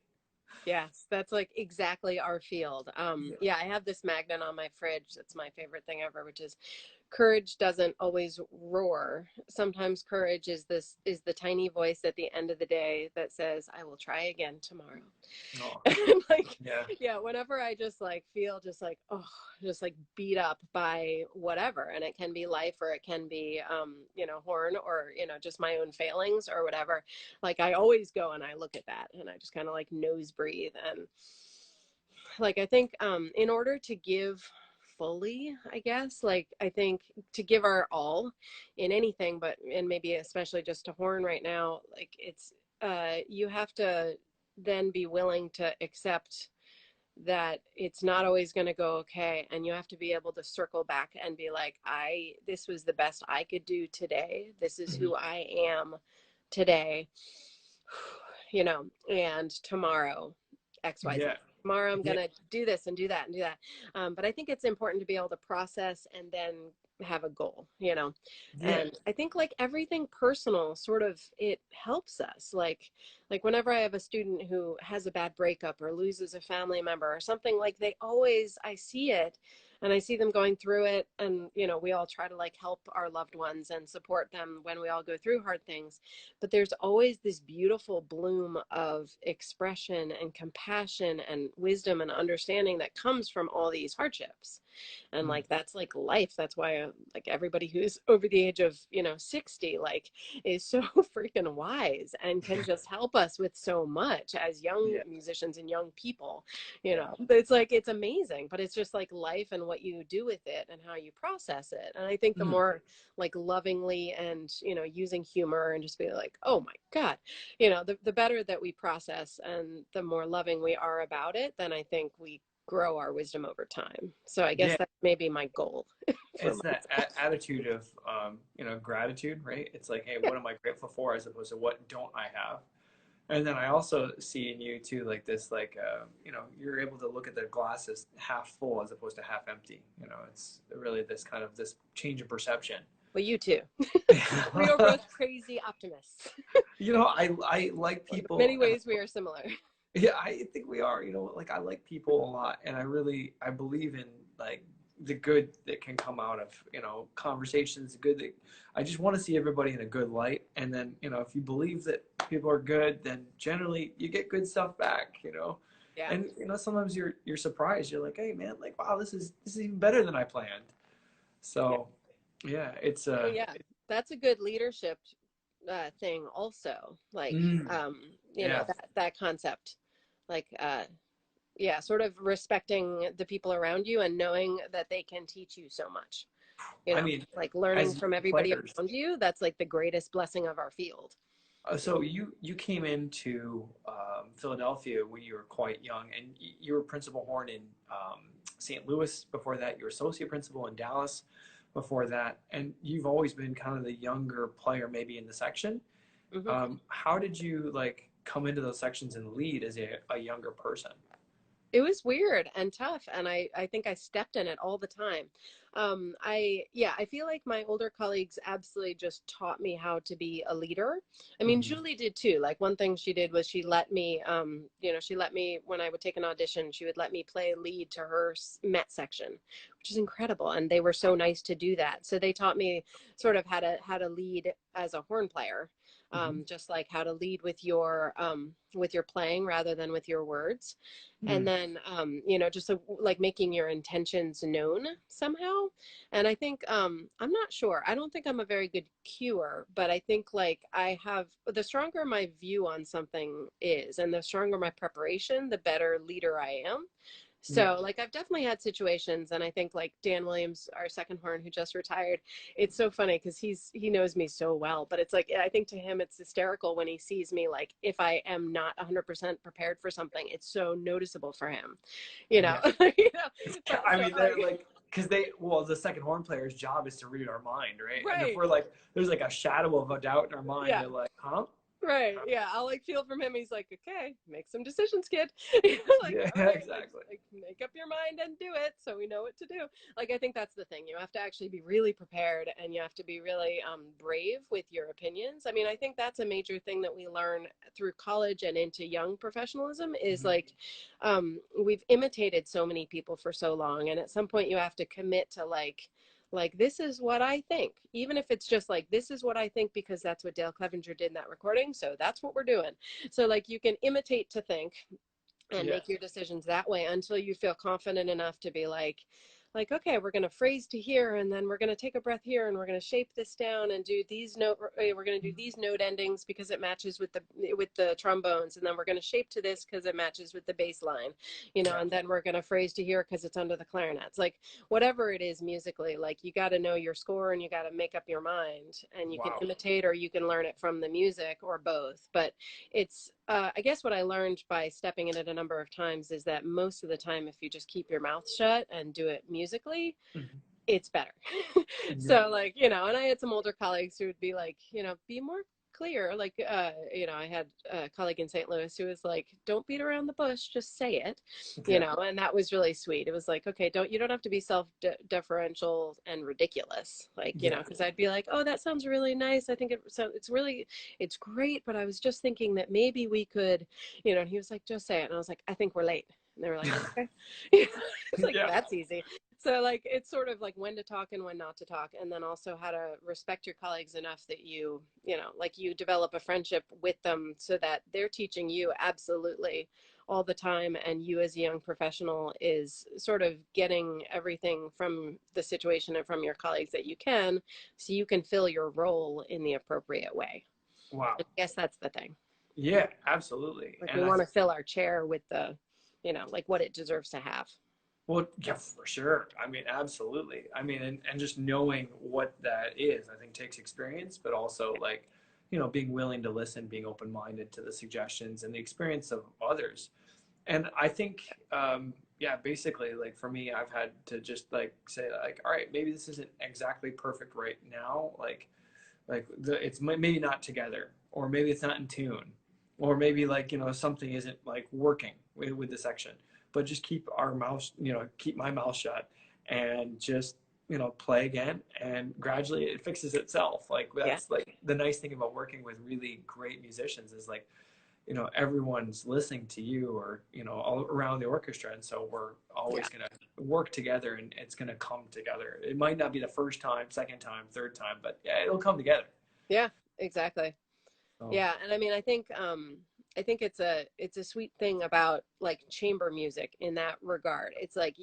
S2: Yes, that's like exactly our field.
S1: yeah.
S2: Yeah, I have this magnet on my fridge. That's my favorite thing ever, which is courage doesn't always roar. Sometimes courage is the tiny voice at the end of the day that says, I will try again tomorrow.
S1: Oh,
S2: And like,
S1: yeah.
S2: yeah, whenever I just like feel just like, oh, just like beat up by whatever, and it can be life, or it can be horn, or just my own failings or whatever, like I always go and I look at that and I just kind of like nose breathe. And like I think in order to give fully, I guess, like I think to give our all in anything, but and maybe especially just to horn right now, like it's you have to then be willing to accept that it's not always going to go okay, and you have to be able to circle back and be like, this was the best I could do today, this is
S1: Mhm.
S2: who I am today, and tomorrow XYZ.
S1: Yeah.
S2: Tomorrow I'm
S1: Yeah.
S2: gonna do this and do that and do that. But I think it's important to be able to process and then have a goal.
S1: Yeah.
S2: And I think like everything personal sort of, it helps us. Like whenever I have a student who has a bad breakup or loses a family member or something, like I see it, and I see them going through it, and we all try to like help our loved ones and support them when we all go through hard things. But there's always this beautiful bloom of expression and compassion and wisdom and understanding that comes from all these hardships. And
S1: Mm.
S2: like that's like life. That's why like everybody who's over the age of 60 like is so freaking wise and can just help us with so much as young
S1: Yeah.
S2: musicians and young people.
S1: Yeah.
S2: It's like it's amazing, but it's just like life and what you do with it and how you process it. And I think the
S1: Mm.
S2: more like lovingly and using humor and just be like, oh my god, the better that we process and the more loving we are about it, then I think we grow our wisdom over time. So I guess
S1: Yeah.
S2: that's maybe my goal for
S1: It's
S2: my
S1: that attitude of, gratitude, right? It's like, hey,
S2: yeah.
S1: what am I grateful for as opposed to what don't I have? And then I also see in you too, like this, like, you're able to look at the glass as half full as opposed to half empty. It's really this kind of this change of perception.
S2: Well, you too. We are both crazy optimists.
S1: I like
S2: In
S1: people,
S2: many
S1: and
S2: ways we are similar.
S1: yeah, I think we are. Like I like people a lot, and I believe in like the good that can come out of conversations. Good that I just want to see everybody in a good light, and then if you believe that people are good, then generally you get good stuff back.
S2: Yeah.
S1: And sometimes you're surprised. You're like, hey man, like wow, this is even better than I planned.
S2: Yeah.
S1: So yeah, it's
S2: Oh yeah. That's a good leadership thing also. Like
S1: mm, yeah.
S2: that concept. Like yeah, sort of respecting the people around you and knowing that they can teach you so much.
S1: I mean,
S2: Like learning
S1: as
S2: from
S1: young
S2: everybody
S1: players.
S2: around you, that's like the greatest blessing of our field.
S1: So you came into Philadelphia when you were quite young, and you were principal horn in St. Louis. Before that, you were associate principal in Dallas. Before that, and you've always been kind of the younger player, maybe in the section.
S2: Hmm.
S1: How did you like come into those sections and lead as a younger person?
S2: It was weird and tough, and I think I stepped in it all the time. I feel like my older colleagues absolutely just taught me how to be a leader. I mean,
S1: Hmm.
S2: Julie did too. Like one thing she did was she let me she let me, when I would take an audition, she would let me play lead to her Met section, which is incredible, and they were so nice to do that. So they taught me sort of how to lead as a horn player.
S1: Hmm.
S2: Just like how to lead with your playing rather than with your words. And
S1: Hmm.
S2: then just like making your intentions known somehow. And I think I'm not sure, I don't think I'm a very good cuer, but I think like I have, the stronger my view on something is and the stronger my preparation, the better leader I am.
S1: Yeah.
S2: So like I've definitely had situations, and I think like Dan Williams, our second horn who just retired, it's so funny because he knows me so well, but it's like I think to him it's hysterical when he sees me, like if I am not 100% prepared for something, it's so noticeable for him, you know.
S1: Yeah.
S2: But
S1: I
S2: so
S1: mean, they're like, because the second horn player's job is to read our mind, right? And if
S2: right.
S1: we're like, there's like a shadow of a doubt in our mind,
S2: Yeah.
S1: they're like, huh?
S2: Right. Yeah. I'll like feel from him. He's like, okay, make some decisions, kid. Like,
S1: Yeah,
S2: all right,
S1: exactly.
S2: like make up your mind and do it so we know what to do. Like, I think that's the thing. You have to actually be really prepared, and you have to be really brave with your opinions. I mean, I think that's a major thing that we learn through college and into young professionalism is
S1: Mhm.
S2: like we've imitated so many people for so long. And at some point you have to commit to like this is what I think, even if it's just like this is what I think because that's what Dale Clevenger did in that recording, so that's what we're doing. So like you can imitate to think and
S1: Yeah.
S2: make your decisions that way until you feel confident enough to be like okay, we're going to phrase to here, and then we're going to take a breath here, and we're going to shape this down and do these note, we're going to do these note endings because it matches with the trombones, and then we're going to shape to this because it matches with the bass line,
S1: Yeah.
S2: and then we're going to phrase to here because it's under the clarinets. Like whatever it is musically, like you got to know your score and you got to make up your mind, and you can
S1: Wow.
S2: imitate or you can learn it from the music or both. But it's I guess what I learned by stepping in it a number of times is that most of the time, if you just keep your mouth shut and do it musically,
S1: Mhm.
S2: it's better.
S1: Yeah.
S2: So like, and I had some older colleagues who would be like, be more clear. Like, I had a colleague in St. Louis who was like, don't beat around the bush, just say it,
S1: Yeah.
S2: and that was really sweet. It was like, okay, you don't have to be self-deferential and ridiculous. Like,
S1: Yeah.
S2: because I'd be like, oh, that sounds really nice. I think it's great. But I was just thinking that maybe we could, and he was like, just say it. And I was like, I think we're late. And they were like, okay. It's like,
S1: Yeah.
S2: that's easy. So like it's sort of like when to talk and when not to talk, and then also how to respect your colleagues enough that like you develop a friendship with them so that they're teaching you absolutely all the time, and you as a young professional is sort of getting everything from the situation and from your colleagues that you can, so you can fill your role in the appropriate way.
S1: Wow.
S2: I guess that's the thing.
S1: Yeah, absolutely.
S2: Like we
S1: And
S2: want to fill our chair with the, like what it deserves to have.
S1: well, yeah, for sure. I mean, absolutely. I mean, and just knowing what that is, I think takes experience, but also like, being willing to listen, being open-minded to the suggestions and the experience of others. And I think, yeah, basically, like for me, I've had to just like say like, all right, maybe this isn't exactly perfect right now. It's maybe not together, or maybe it's not in tune, or maybe like something isn't like working with the section. But just keep our mouth, keep my mouth shut, and just play again, and gradually it fixes itself. Like
S2: Yeah.
S1: that's like the nice thing about working with really great musicians is like everyone's listening to you, or all around the orchestra, and so we're always going to work together, and it's going to come together. It might not be the first time, second time, third time, but yeah, it'll come together.
S2: Yeah, exactly.
S1: So,
S2: Yeah, and I mean, I think it's a sweet thing about like chamber music in that regard. It's like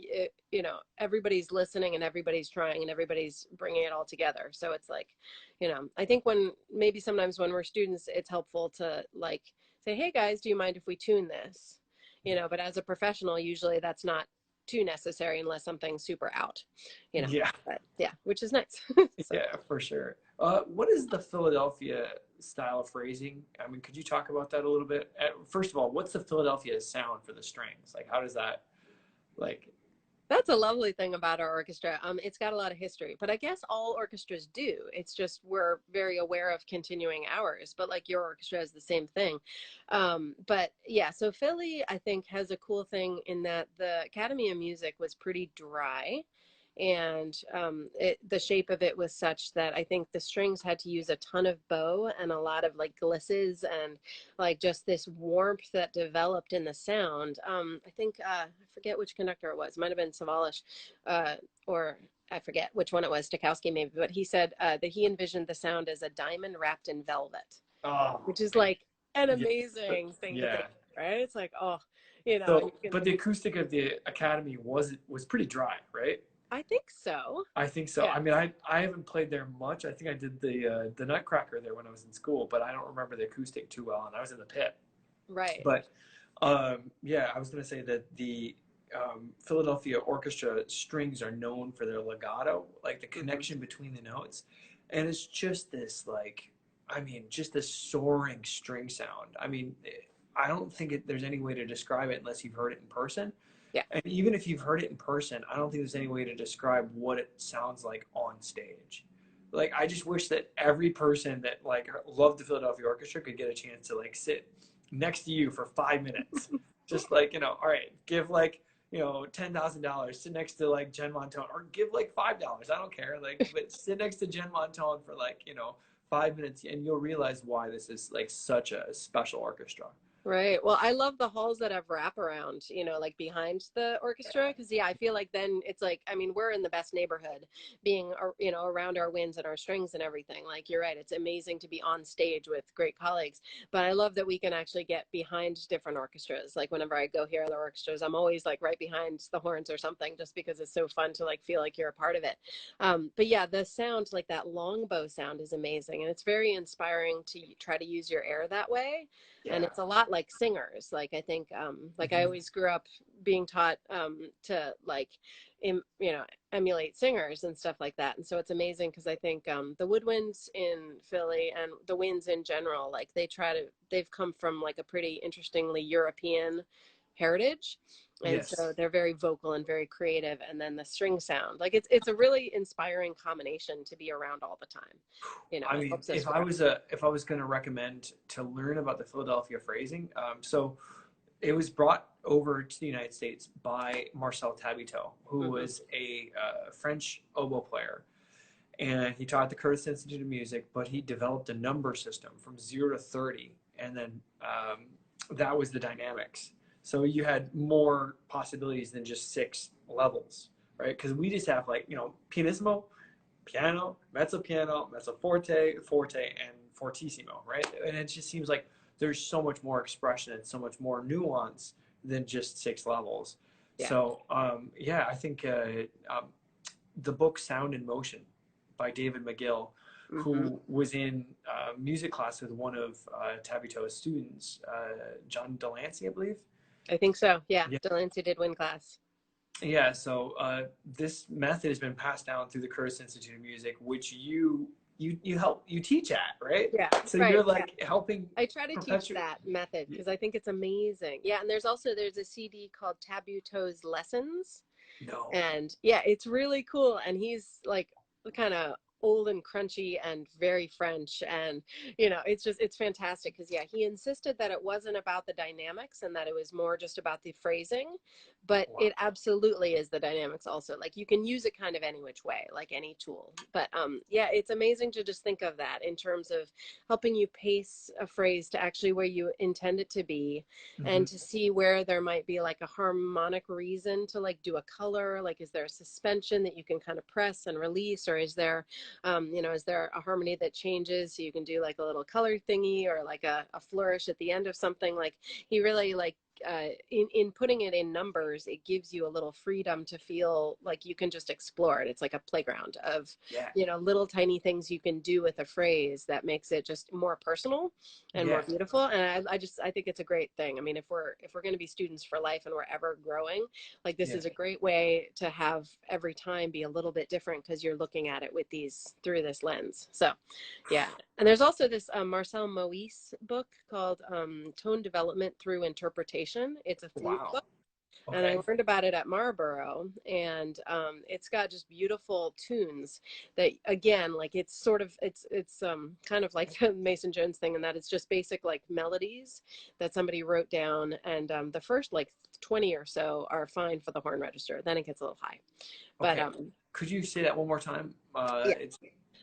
S2: everybody's listening and everybody's trying and everybody's bringing it all together. So it's like, I think maybe sometimes when we're students, it's helpful to like say, hey guys, do you mind if we tune this? But as a professional, usually that's not too necessary unless something's super out.
S1: yeah.
S2: But yeah, which is nice. So.
S1: Yeah, for sure. What is the Philadelphia style of phrasing? I mean, could you talk about that a little bit? First of all, what's the Philadelphia sound for the strings? Like, how does that, like?
S2: That's a lovely thing about our orchestra. It's got a lot of history, but I guess all orchestras do. It's just we're very aware of continuing ours, but like your orchestra is the same thing. But yeah, so Philly, I think, has a cool thing in that the Academy of Music was pretty dry, and the shape of it was such that I think the strings had to use a ton of bow and a lot of like glisses and like just this warmth that developed in the sound. I think I forget which conductor it was. It might have been Savalish, or I forget which one it was, Stokowski maybe, but he said that he envisioned the sound as a diamond wrapped in velvet,
S1: Oh,
S2: which is like an
S1: yeah,
S2: amazing thing to think,
S1: yeah.
S2: right? It's like, oh,
S1: So,
S2: you can,
S1: but the acoustic of the Academy was pretty dry, right?
S2: I think so.
S1: I think so.
S2: Yeah,
S1: I mean, I haven't played there much. I think I did the Nutcracker there when I was in school, but I don't remember the acoustic too well, and I was in the pit.
S2: right.
S1: But yeah, I was going to say that the Philadelphia orchestra strings are known for their legato, like the connection between the notes, and it's just this like, I mean, just this soaring string sound. I mean, I don't think there's any way to describe it unless you've heard it in person.
S2: Yeah.
S1: And even if you've heard it in person, I don't think there's any way to describe what it sounds like on stage. Like, I just wish that every person that like loved the Philadelphia Orchestra could get a chance to like sit next to you for 5 minutes. Just like, all right, give like, $10,000, sit next to like Jen Montone, or give like $5. I don't care. Like, but sit next to Jen Montone for like, 5 minutes, and you'll realize why this is like such a special orchestra.
S2: Right. Well, I love the halls that have wraparound, like behind the orchestra. Cause yeah, I feel like then it's like, I mean, we're in the best neighborhood being, around our winds and our strings and everything. Like, you're right. It's amazing to be on stage with great colleagues, but I love that we can actually get behind different orchestras. Like whenever I go hear other orchestras, I'm always like right behind the horns or something, just because it's so fun to like feel like you're a part of it. But yeah, the sound, like that long bow sound is amazing. And it's very inspiring to try to use your air that way. And
S1: Yeah.
S2: it's a lot like singers. Like I think like I always grew up being taught to like emulate singers and stuff like that. And so it's amazing because I think the woodwinds in Philly and the winds in general, like they've come from like a pretty interestingly European heritage, and
S1: Yes.
S2: so they're very vocal and very creative. And then the string sound, like it's a really inspiring combination to be around all the time.
S1: I
S2: It
S1: mean,
S2: helps us
S1: if
S2: grow.
S1: I was going to recommend to learn about the Philadelphia phrasing, so it was brought over to the United States by Marcel Tabito, who was a French oboe player, and he taught at the Curtis Institute of Music. But he developed a number system from 0 to 30, and then that was the dynamics. So you had more possibilities than just 6 levels, right? Because we just have like pianissimo, piano, mezzo piano, mezzo forte, forte, and fortissimo, right? And it just seems like there's so much more expression and so much more nuance than just 6 levels.
S2: Yeah.
S1: So yeah, I think the book Sound in Motion by David McGill, who was in music class with one of Tabito's students, John Delancey, I believe.
S2: I think so. Yeah.
S1: Yeah.
S2: Delancey did win class.
S1: Yeah, so this method has been passed down through the Curtis Institute of Music, which you teach at, right?
S2: Yeah,
S1: So
S2: right.
S1: you're like helping
S2: I try to teach
S1: perpetuate.
S2: that method because I think it's amazing. Yeah, and there's a CD called Tabito's Lessons.
S1: No.
S2: And yeah, it's really cool. And he's like kind of old and crunchy and very French. And, it's fantastic because, yeah, he insisted that it wasn't about the dynamics and that it was more just about the phrasing. But
S1: Wow.
S2: it absolutely is the dynamics also. Like you can use it kind of any which way, like any tool. But yeah, it's amazing to just think of that in terms of helping you pace a phrase to actually where you intend it to be,
S1: Mm-hmm.
S2: and to see where there might be like a harmonic reason to like do a color, like is there a suspension that you can kind of press and release, or is there is there a harmony that changes so you can do like a little color thingy, or like a flourish at the end of something. Like he really like in putting it in numbers, it gives you a little freedom to feel like you can just explore it. It's like a playground of
S1: Yeah.
S2: little tiny things you can do with a phrase that makes it just more personal and more
S1: Yeah.
S2: beautiful. And I think it's a great thing. I mean, if we're going to be students for life and we're ever growing, like this
S1: Yeah.
S2: is a great way to have every time be a little bit different because you're looking at it with through this lens. So yeah. And there's also this Marcel Moïse book called Tone Development Through Interpretation. It's a flute
S1: Wow.
S2: book. And I
S1: Okay.
S2: learned about it at Marlborough, and it's got just beautiful tunes that, again, like it's sort of it's kind of like the Mason Jones thing, in that it's just basic like melodies that somebody wrote down, and the first like 20 or so are fine for the horn register. Then it gets a little high, but
S1: Okay. Could you say that one more time?
S2: yeah.
S1: It's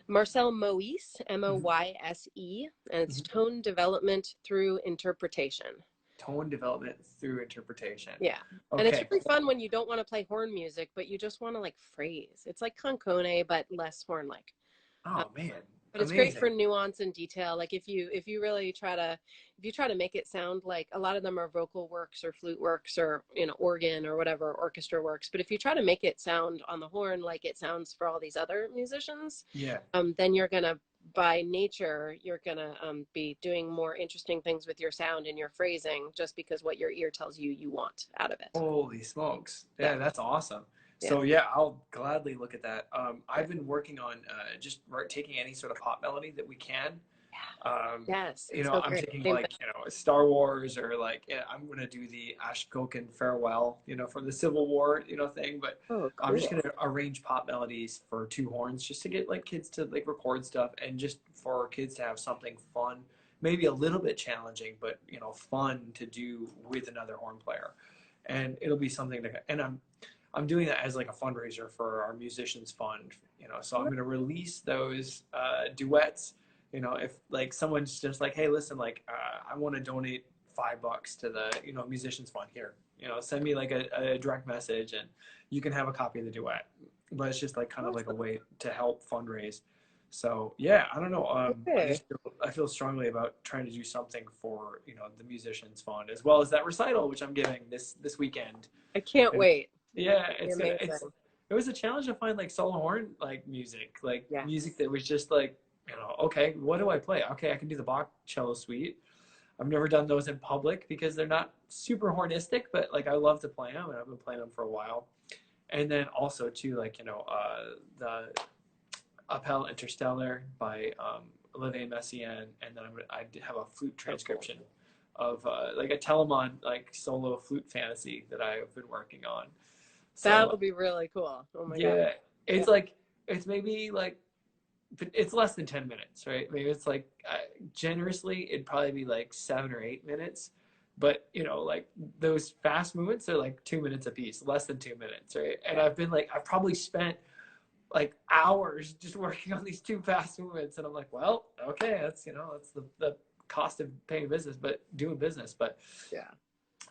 S2: Marcel Moïse,
S1: Mhm.
S2: Moyse, and it's
S1: Mhm.
S2: Tone Development Through Interpretation.
S1: Tone development through interpretation.
S2: Yeah. And it's
S1: Okay.
S2: really fun when you don't want to play horn music, but you just want to like phrase. It's like Concone, but less horn like.
S1: Oh man,
S2: But it's great
S1: amazing.
S2: for nuance and detail. Like if you really try to make it sound like, a lot of them are vocal works or flute works or organ or whatever, orchestra works. But if you try to make it sound on the horn like it sounds for all these other musicians,
S1: Yeah.
S2: then you're gonna, by nature, you're gonna be doing more interesting things with your sound and your phrasing, just because what your ear tells you you want out of it.
S1: Holy smokes.
S2: Yeah,
S1: Yeah, that's awesome.
S2: yeah,
S1: So yeah, I'll gladly look at that.
S2: yeah.
S1: I've been working on just taking any sort of pop melody that we can. Um,
S2: Yes, it's so
S1: I'm
S2: great.
S1: taking
S2: Same thing.
S1: like, Star Wars, or like, yeah, I'm gonna do the Ashkoken farewell, from the Civil War, thing. But
S2: Oh,
S1: I'm just
S2: cool.
S1: gonna arrange pop melodies for two horns, just to get like kids to like record stuff, and just for kids to have something fun, maybe a little bit challenging, but fun to do with another horn player. And it'll be something and I'm doing that as like a fundraiser for our musicians fund, so I'm going to release those duets. If like someone's just like, hey, listen, like I want to donate $5 to the musicians fund, here, send me like a direct message, and you can have a copy of the duet. But it's just like kind of like a
S2: Awesome.
S1: way to help fundraise. So yeah, I don't know.
S2: Okay.
S1: I feel strongly about trying to do something for the musicians fund, as well as that recital which I'm giving this weekend.
S2: I can't
S1: And
S2: wait.
S1: yeah,
S2: Be amazing.
S1: it was a challenge to find like solo horn like music, like music
S2: Yes.
S1: that was just like, okay, what do I play? Okay, I can do the Bach cello suite. I've never done those in public because they're not super hornistic, but like I love to play them, and I've been playing them for a while. And then also too, like the Appel Interstellar by Olivier Messiaen, and then I have a flute
S2: So cool.
S1: transcription of like a Telemann like solo flute fantasy that I've been working on.
S2: That'll
S1: So
S2: be really cool. Oh my God.
S1: yeah,
S2: Yeah.
S1: it's like it's maybe like it's less than 10 minutes, right? Maybe it's like generously it'd probably be like 7 or 8 minutes, but like those fast movements are like 2 minutes a piece, less than 2 minutes, right? And
S2: Yeah.
S1: I've probably spent like hours just working on these two fast movements, and I'm like, well, okay, that's the cost of paying business, but doing business. But
S2: Yeah.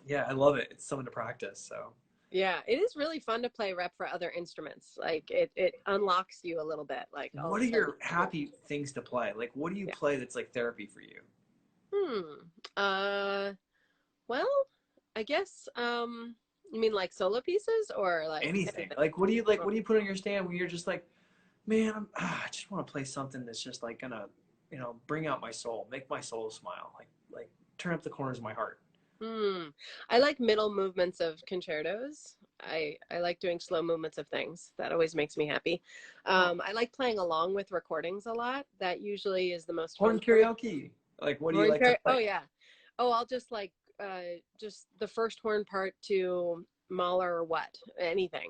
S1: yeah, I love it. It's something to practice. So
S2: Yeah. It is really fun to play rep for other instruments. Like it unlocks you a little bit. Like all of
S1: what
S2: a
S1: are
S2: sudden.
S1: your happy things to play? Like, what do you
S2: Yeah.
S1: play that's like therapy for you?
S2: Hmm. Well, I guess, you mean like solo pieces or like
S1: Anything.
S2: anything?
S1: Like, what do you like? What do you put on your stand when you're just like, man, I just want to play something that's just like gonna, bring out my soul, make my soul smile, like turn up the corners of my heart.
S2: Hmm. I like middle movements of concertos. I like doing slow movements of things. That always makes me happy.
S1: Oh,
S2: I like playing along with recordings a lot. That usually is the most
S1: horn
S2: fun for me.
S1: karaoke. Like, what do you like to
S2: Oh
S1: play?
S2: yeah. Oh, I'll just like just the first horn part to Mahler or what, anything,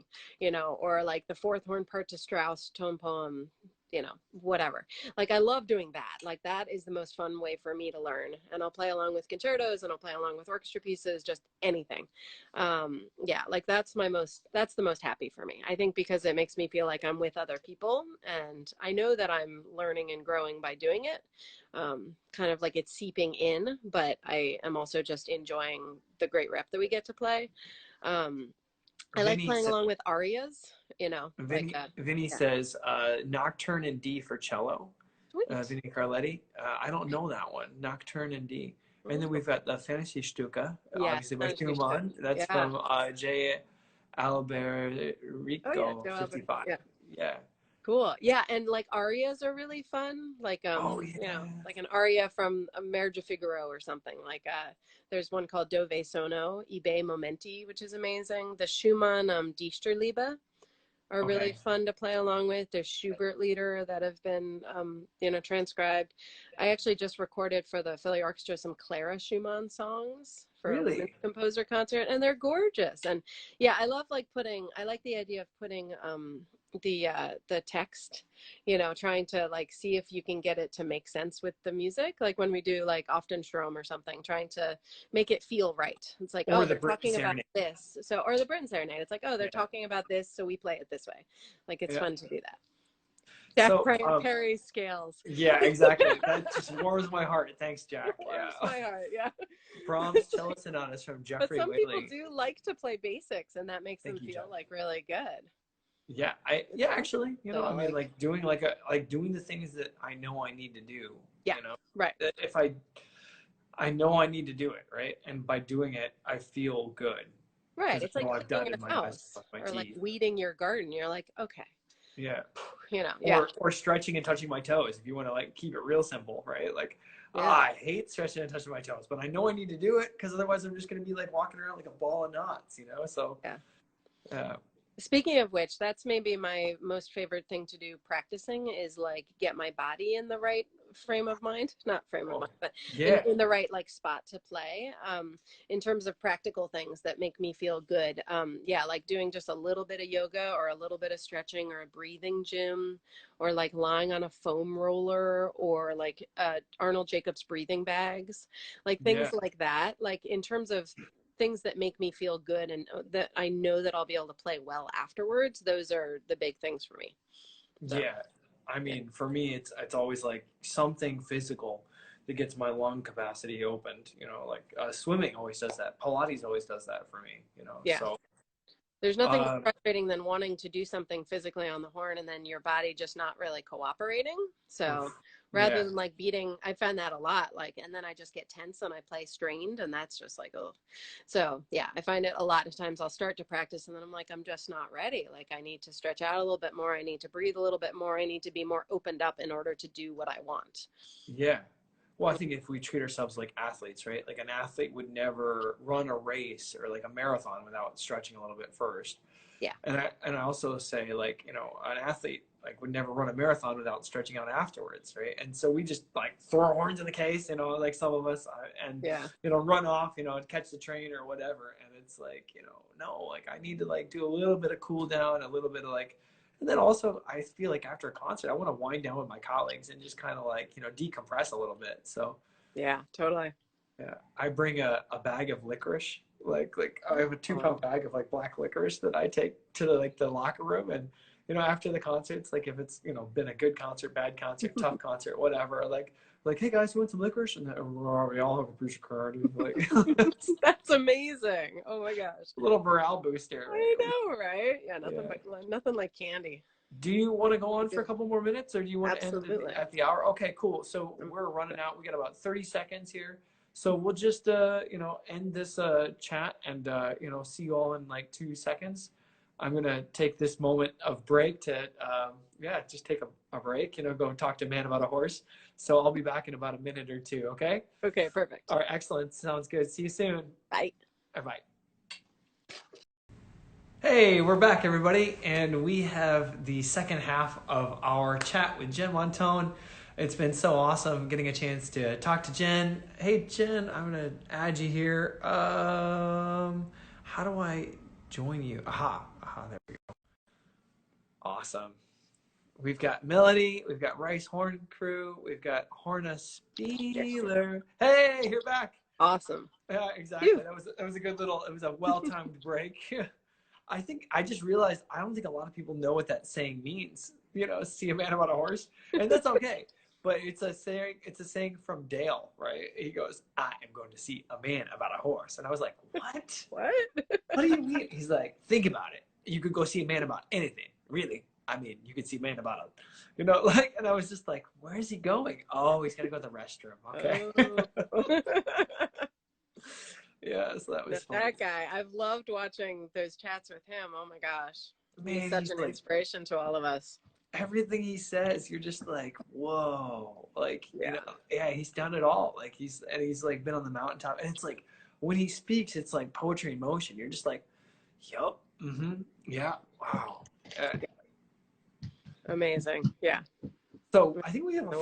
S2: or like the fourth horn part to Strauss tone poem, whatever. Like I love doing that. Like that is the most fun way for me to learn. And I'll play along with concertos and I'll play along with orchestra pieces, just anything. Yeah, like that's the most happy for me. I think because it makes me feel like I'm with other people and I know that I'm learning and growing by doing it. Kind of like it's seeping in, but I am also just enjoying the great rep that we get to play. Um, I like
S1: Vinny
S2: playing
S1: sa-
S2: along with arias,
S1: Vinny Vinny
S2: yeah,
S1: says Nocturne in D for cello.
S2: sweet.
S1: Vinny Carletti. I don't know that one. Nocturne in D. And then
S2: Oh,
S1: we've got the Fantasy Stuka,
S2: yeah,
S1: obviously by
S2: Spanish music.
S1: Schumann. That's
S2: Yeah.
S1: from J.
S2: Oh yeah,
S1: Alberico,
S2: Joe Albert.
S1: 55.
S2: Yeah.
S1: Yeah.
S2: Cool. Yeah, and like arias are really fun. Like
S1: Oh yeah.
S2: like an aria from a Marriage of Figaro or something. Like there's one called Dove Sono, Ibe Momenti, which is amazing. The Schumann Dichterliebe are really
S1: Okay.
S2: fun to play along with. There's Schubert Lieder that have been transcribed. I actually just recorded for the Philly Orchestra some Clara Schumann songs for a women's
S1: Really?
S2: composer concert, and they're gorgeous. And yeah, I like the idea of putting the text, trying to like see if you can get it to make sense with the music. Like when we do like Strom or something, trying to make it feel right. It's like,
S1: Or
S2: oh,
S1: the
S2: they're
S1: Britten
S2: talking about
S1: Serenade.
S2: this. So, or the Britain Serenade. It's like, oh, they're
S1: Yeah.
S2: talking about this, so we play it this way. Like it's
S1: Yeah.
S2: fun to do that. Jack
S1: So,
S2: Perry scales.
S1: yeah, exactly. That just warms my heart. Thanks, Jack.
S2: Warms
S1: Yeah.
S2: my heart. Yeah.
S1: Brahms Cello Sonatas from
S2: But
S1: Jeffrey
S2: some people
S1: Whaley.
S2: do like to play basics, and that makes them
S1: Thank you,
S2: feel
S1: Jack.
S2: like really good.
S1: Yeah,
S2: It's
S1: yeah,
S2: wonderful.
S1: actually, I
S2: So
S1: mean,
S2: like,
S1: like doing doing the things that I know I need to do,
S2: yeah, right,
S1: that if I know I need to do it, right? And by doing it, I feel good
S2: right.
S1: because I
S2: It's like
S1: know I've
S2: cleaning
S1: done my
S2: your
S1: best to
S2: house
S1: brush my
S2: or like
S1: teeth.
S2: weeding your garden. You're like, okay,
S1: Yeah.
S2: yeah,
S1: Or stretching and touching my toes if you want to like keep it real simple, right? Like,
S2: yeah.
S1: I hate stretching and touching my toes, but I know I need to do it because otherwise I'm just gonna be like walking around like a ball of knots. So,
S2: Yeah.
S1: uh,
S2: Speaking of which, that's maybe my most favorite thing to do practicing is like get my body in the right frame of mind, not frame of
S1: oh,
S2: mind, but
S1: yeah,
S2: in the right like spot to play. In terms of practical things that make me feel good. Yeah, like doing just a little bit of yoga or a little bit of stretching or a breathing gym or like lying on a foam roller or like Arnold Jacobs breathing bags, like things
S1: yeah,
S2: like that. Like in terms of things that make me feel good and that I know that I'll be able to play well afterwards, those are the big things for me. So,
S1: yeah. I
S2: yeah.
S1: mean, for me, it's always like something physical that gets my lung capacity opened. Like swimming always does that. Pilates always does that for me.
S2: Yeah.
S1: So,
S2: There's nothing more
S1: um,
S2: frustrating than wanting to do something physically on the horn and then your body just not really cooperating. So
S1: oof,
S2: rather
S1: yeah,
S2: than like beating, I find that a lot. Like, and then I just get tense and I play strained, and that's just like, oh. So yeah, I find it a lot of times I'll start to practice and then I'm like, I'm just not ready. Like, I need to stretch out a little bit more. I need to breathe a little bit more. I need to be more opened up in order to do what I want.
S1: yeah. Well, I think if we treat ourselves like athletes, right? Like an athlete would never run a race or like a marathon without stretching a little bit first.
S2: Yeah.
S1: And I also say like, an athlete like would never run a marathon without stretching out afterwards, right? And so we just like throw our horns in the case, like some of us, and
S2: Yeah.
S1: run off, and catch the train or whatever. And it's like, no, like I need to like do a little bit of cool down, a little bit of like, and then also I feel like after a concert, I want to wind down with my colleagues and just kind of like, decompress a little bit. So
S2: Yeah, totally.
S1: yeah, I bring a bag of licorice. Like I have a 2 pound bag of like black licorice that I take to the locker room, and after the concerts, like if it's been a good concert, bad concert, tough concert, whatever, like hey guys, you want some licorice? And then, we all have a piece of card. Like
S2: That's amazing. Oh my gosh.
S1: a little morale booster,
S2: I
S1: right?
S2: know, right? Yeah,
S1: Yeah.
S2: nothing like candy.
S1: Do you want to go on for a couple more minutes, or do you want to end
S2: Absolutely.
S1: at the hour? Okay, cool. So we're running out. We got about 30 seconds here. So we'll just, end this chat and, see you all in like 2 seconds. I'm going to take this moment of break to, just take a break, go and talk to a man about a horse. So I'll be back in about a minute or two. Okay.
S2: Okay, perfect.
S1: All right. Excellent. Sounds good. See you soon.
S2: Bye.
S1: Bye. Hey, we're back, everybody, and we have the second half of our chat with Jen Montone. It's been so awesome getting a chance to talk to Jen. Hey, Jen, I'm going to add you here. How do I join you? Aha, there we go. Awesome. We've got Melody, we've got Rice Horn Crew, we've got Horna Spieler. Hey, you're back.
S2: Awesome.
S1: Yeah, exactly. That was a good little, it was a well-timed break. I just realized I don't think a lot of people know what that saying means. See a man about a horse, and that's okay. But it's a saying from Dale, right? He goes, "I am going to see a man about a horse," and I was like, "What?
S2: What?
S1: What do you mean?" He's like, "Think about it. You could go see a man about anything, really. I mean, you could see a man about and I was just like, where is he going? Oh, he's gonna go to the restroom. Okay."
S2: Oh.
S1: Yeah, so that was fun.
S2: That guy. I've loved watching those chats with him. Oh my gosh.
S1: Man,
S2: He's such an inspiration to all of us.
S1: Everything he says, you're just like, whoa. He's done it all. He's like been on the mountaintop. And it's like when he speaks, it's like poetry in motion. You're just like, yup, yeah, wow.
S2: Amazing. Yeah.
S1: So I think we have a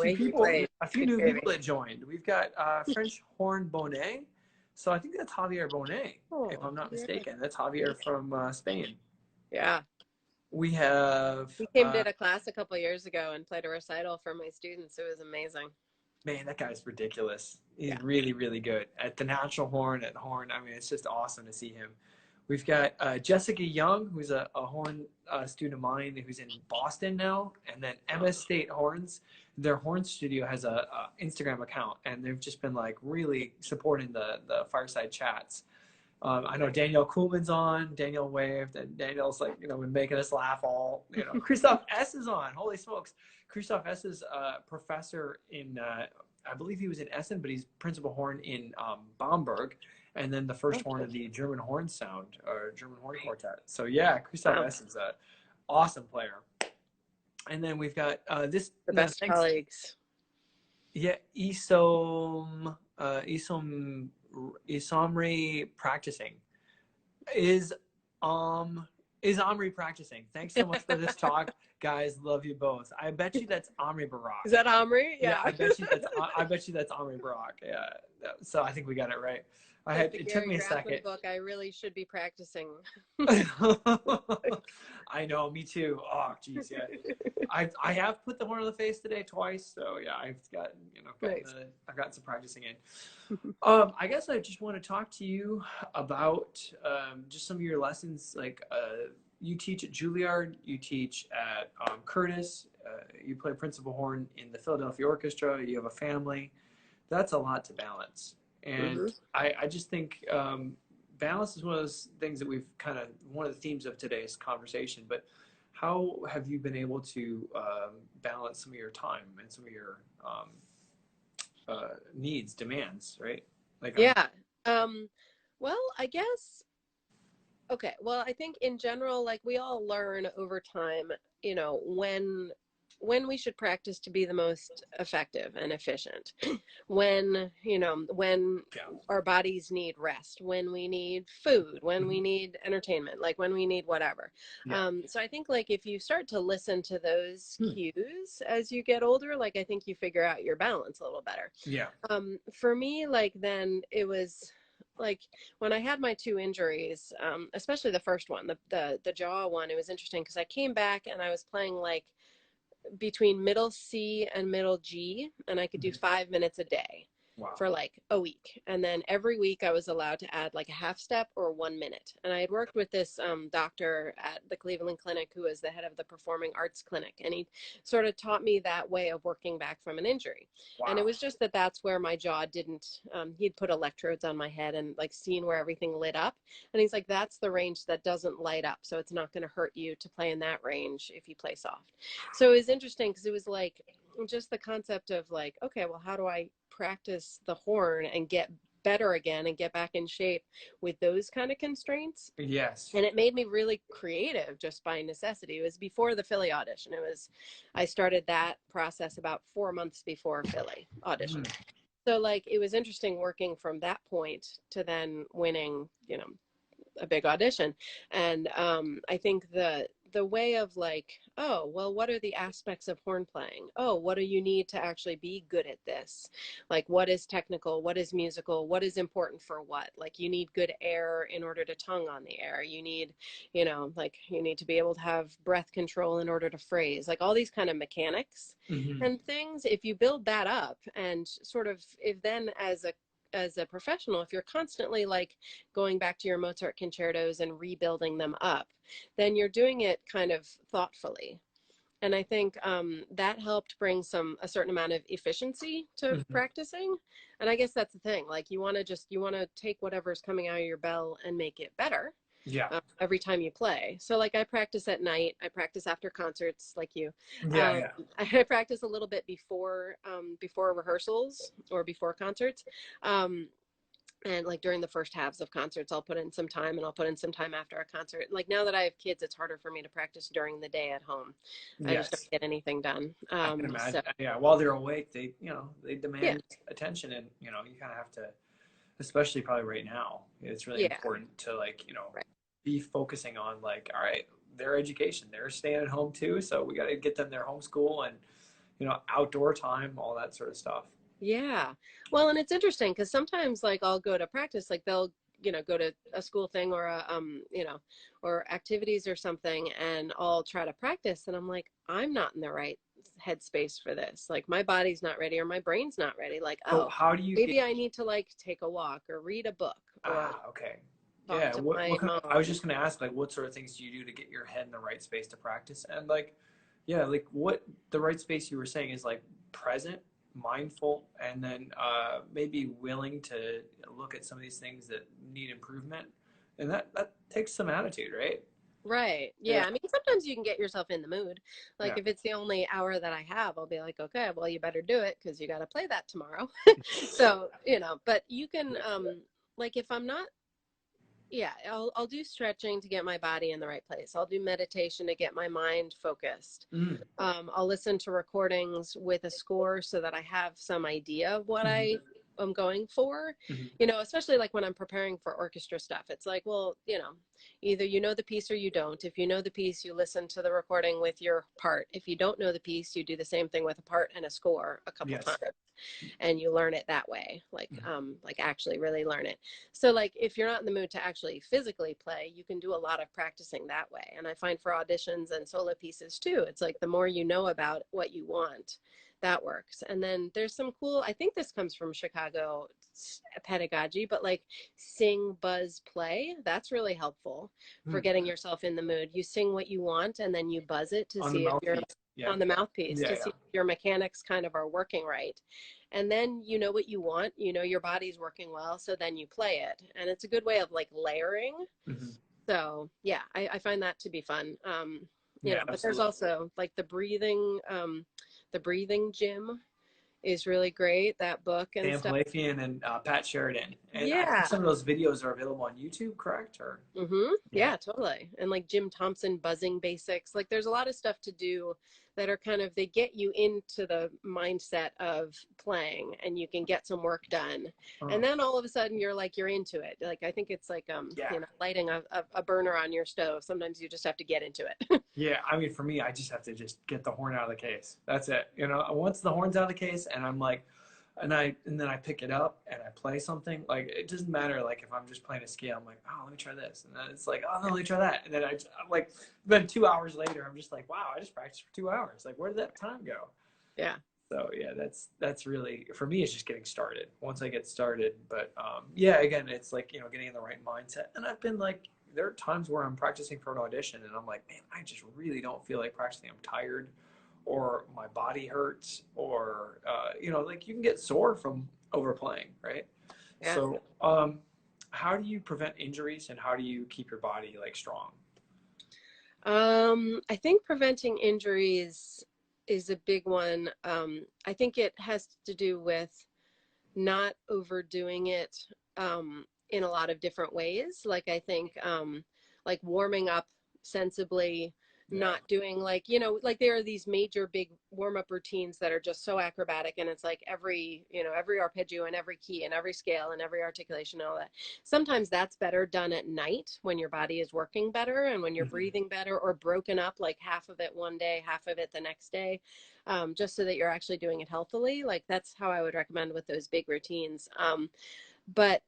S1: few new
S2: Baby.
S1: people that joined. We've got French Horn Bonnet. So I think that's Javier Bonet, if I'm not mistaken. That's Javier from Spain.
S2: Yeah.
S1: We have...
S2: He came to a class a couple of years ago and played a recital for my students. It was amazing.
S1: Man, that guy's ridiculous. He's really, really good. At the natural horn, at horn, I mean, it's just awesome to see him. We've got Jessica Young, who's a horn student of mine who's in Boston now. And then MS State Horns. Their horn studio has a Instagram account, and they've just been like really supporting the Fireside chats. I know Danielle Kuhlman's on. Danielle waved, and Danielle's like, been making us laugh all. Christoph S is on. Holy smokes! Christoph S is a professor in, I believe he was in Essen, but he's principal horn in Bamberg, and then the first horn of the German horn sound or German horn quartet. So yeah, Christoph S is an awesome player. And then we've got the
S2: best colleagues.
S1: Yeah, Isomri practicing. Is Omri practicing? Thanks so much for this talk, guys. Love you both. I bet you that's Omri Barak.
S2: Is that Omri? Yeah.
S1: I bet you that's Omri Barak. Yeah. So I think we got it right. It took me a second.
S2: Book, I really should be practicing.
S1: I know, me too. Oh, geez, yeah. I have put the horn on the face today twice, so yeah, I've got
S2: nice.
S1: I've got some practicing in. I guess I just want to talk to you about just some of your lessons. You teach at Juilliard, you teach at Curtis, you play principal horn in the Philadelphia Orchestra. You have a family. That's a lot to balance. And I just think balance is one of those things that we've one of the themes of today's conversation. But how have you been able to balance some of your time and some of your needs, demands, right?
S2: Well, I guess, okay. Well, I think in general, we all learn over time, when we should practice to be the most effective and efficient, when our bodies need rest, when we need food, when we need entertainment, when we need whatever. So I think if you start to listen to those cues as you get older, I think you figure out your balance a little better. For me, then it was when I had my 2 injuries, especially the first one, the jaw one, it was interesting because I came back and I was playing between middle C and middle G, and I could do 5 minutes a day. Wow. For a week. And then every week I was allowed to add a half step or 1 minute. And I had worked with this doctor at the Cleveland Clinic who was the head of the Performing Arts Clinic. And he sort of taught me that way of working back from an injury. Wow. And it was just that's where my jaw didn't, he'd put electrodes on my head and seen where everything lit up. And he's like, that's the range that doesn't light up. So it's not going to hurt you to play in that range if you play soft. So it was interesting because it was just the concept of okay, well, how do I practice the horn and get better again and get back in shape with those kind of constraints.
S1: Yes.
S2: And it made me really creative just by necessity. It was before the Philly audition. I started that process about 4 months before Philly audition. So like, it was interesting working from that point to then winning, you know, a big audition. And I think the way of like, oh, well, what are the aspects of horn playing? Oh, what do you need to actually be good at this? Like, what is technical? What is musical? What is important for what? Like, you need good air in order to tongue on the air. You need, you know, like, you need to be able to have breath control in order to phrase, like all these kind of mechanics and things. If you build that up and sort of, if then as a professional, if you're constantly like going back to your Mozart concertos and rebuilding them up, then you're doing it kind of thoughtfully. And I think that helped bring a certain amount of efficiency to practicing. And I guess that's the thing. Like, you want to take whatever's coming out of your bell and make it better.
S1: Yeah.
S2: Every time you play. So like, I practice at night. I practice after concerts, like you.
S1: Yeah.
S2: I practice a little bit before rehearsals or before concerts. And like during the first halves of concerts, I'll put in some time, and I'll put in some time after a concert. Like, now that I have kids, it's harder for me to practice during the day at home. I just don't get anything done.
S1: I can imagine. So, yeah, while they're awake, they, you know, they demand attention, and, you know, you kind of have to, especially probably right now, it's really important to, like, you know, be focusing on, like, all right, their education, they're staying at home too, so we got to get them their homeschool and, you know, outdoor time, all that sort of stuff.
S2: Yeah. Well, and it's interesting because sometimes, like, I'll go to practice, like they'll, you know, go to a school thing or a, you know, or activities or something, and I'll try to practice, and I'm like, I'm not in the right headspace for this. Like, my body's not ready or my brain's not ready. Like,
S1: so how do you
S2: maybe I need to like take a walk or read a book or
S1: okay.
S2: talk to my mom.
S1: I was just going to ask, like, what sort of things do you do to get your head in the right space to practice? And like, yeah, like, what the right space you were saying is like present, mindful, and then maybe willing to look at some of these things that need improvement, and that takes some attitude, right?
S2: Right. Yeah. I mean, sometimes you can get yourself in the mood. Like, if it's the only hour that I have, I'll be like, okay, well, you better do it because you got to play that tomorrow. So, you know, but you can, like, if I'm not, I'll do stretching to get my body in the right place. I'll do meditation to get my mind focused. I'll listen to recordings with a score so that I have some idea of what I'm going for, you know, especially like when I'm preparing for orchestra stuff. It's like, well, you know, either you know the piece or you don't. If you know the piece, you listen to the recording with your part. If you don't know the piece, you do the same thing with a part and a score a couple times, and you learn it that way, like actually really learn it. So like, if you're not in the mood to actually physically play, you can do a lot of practicing that way. And I find for auditions and solo pieces too, it's like the more you know about what you want, that works. And then there's some cool, I think this comes from Chicago pedagogy, but like sing, buzz, play, that's really helpful for getting yourself in the mood. You sing what you want and then you buzz it to see if you're on the mouthpiece to see if your mechanics kind of are working right. And then you know what you want, you know your body's working well, so then you play it. And it's a good way of like layering. So yeah, I find that to be fun. You know, but there's also like the breathing gym is really great. That book and
S1: Dan
S2: stuff.
S1: Palafian and Pat Sheridan. And I think some of those videos are available on YouTube, correct? Or
S2: yeah, totally. And like Jim Thompson buzzing basics. Like, there's a lot of stuff to do that are kind of, they get you into the mindset of playing and you can get some work done. And then all of a sudden you're into it. Like, I think it's like, you know, lighting a burner on your stove. Sometimes you just have to get into it.
S1: Yeah. I mean, for me, I just have to just get the horn out of the case. That's it. You know, once the horn's out of the case and I'm like, and then I pick it up and I play something, like, it doesn't matter. Like, if I'm just playing a scale, I'm like, oh, let me try this. And then it's like, oh, no, let me try that. And then I'm like, then 2 hours later, I'm just like, wow, I just practiced for 2 hours. Like, where did that time go?
S2: Yeah.
S1: So yeah, that's really, for me, it's just getting started once I get started. But yeah, again, it's like, you know, getting in the right mindset. And I've been like, there are times where I'm practicing for an audition and I'm like, man, I just really don't feel like practicing. I'm tired, or my body hurts, or you know, like, you can get sore from overplaying, right? Yeah. So how do you prevent injuries and how do you keep your body like strong?
S2: I think preventing injuries is a big one. I think it has to do with not overdoing it in a lot of different ways. Like I think like warming up sensibly,
S1: Yeah.
S2: not doing like, you know, like there are these major big warm up routines that are just so acrobatic, and it's like every, you know, every arpeggio and every key and every scale and every articulation and all that. Sometimes that's better done at night when your body is working better and when you're
S1: Mhm.
S2: breathing better, or broken up, like half of it one day, half of it the next day, just so that you're actually doing it healthily. Like that's how I would recommend with those big routines. But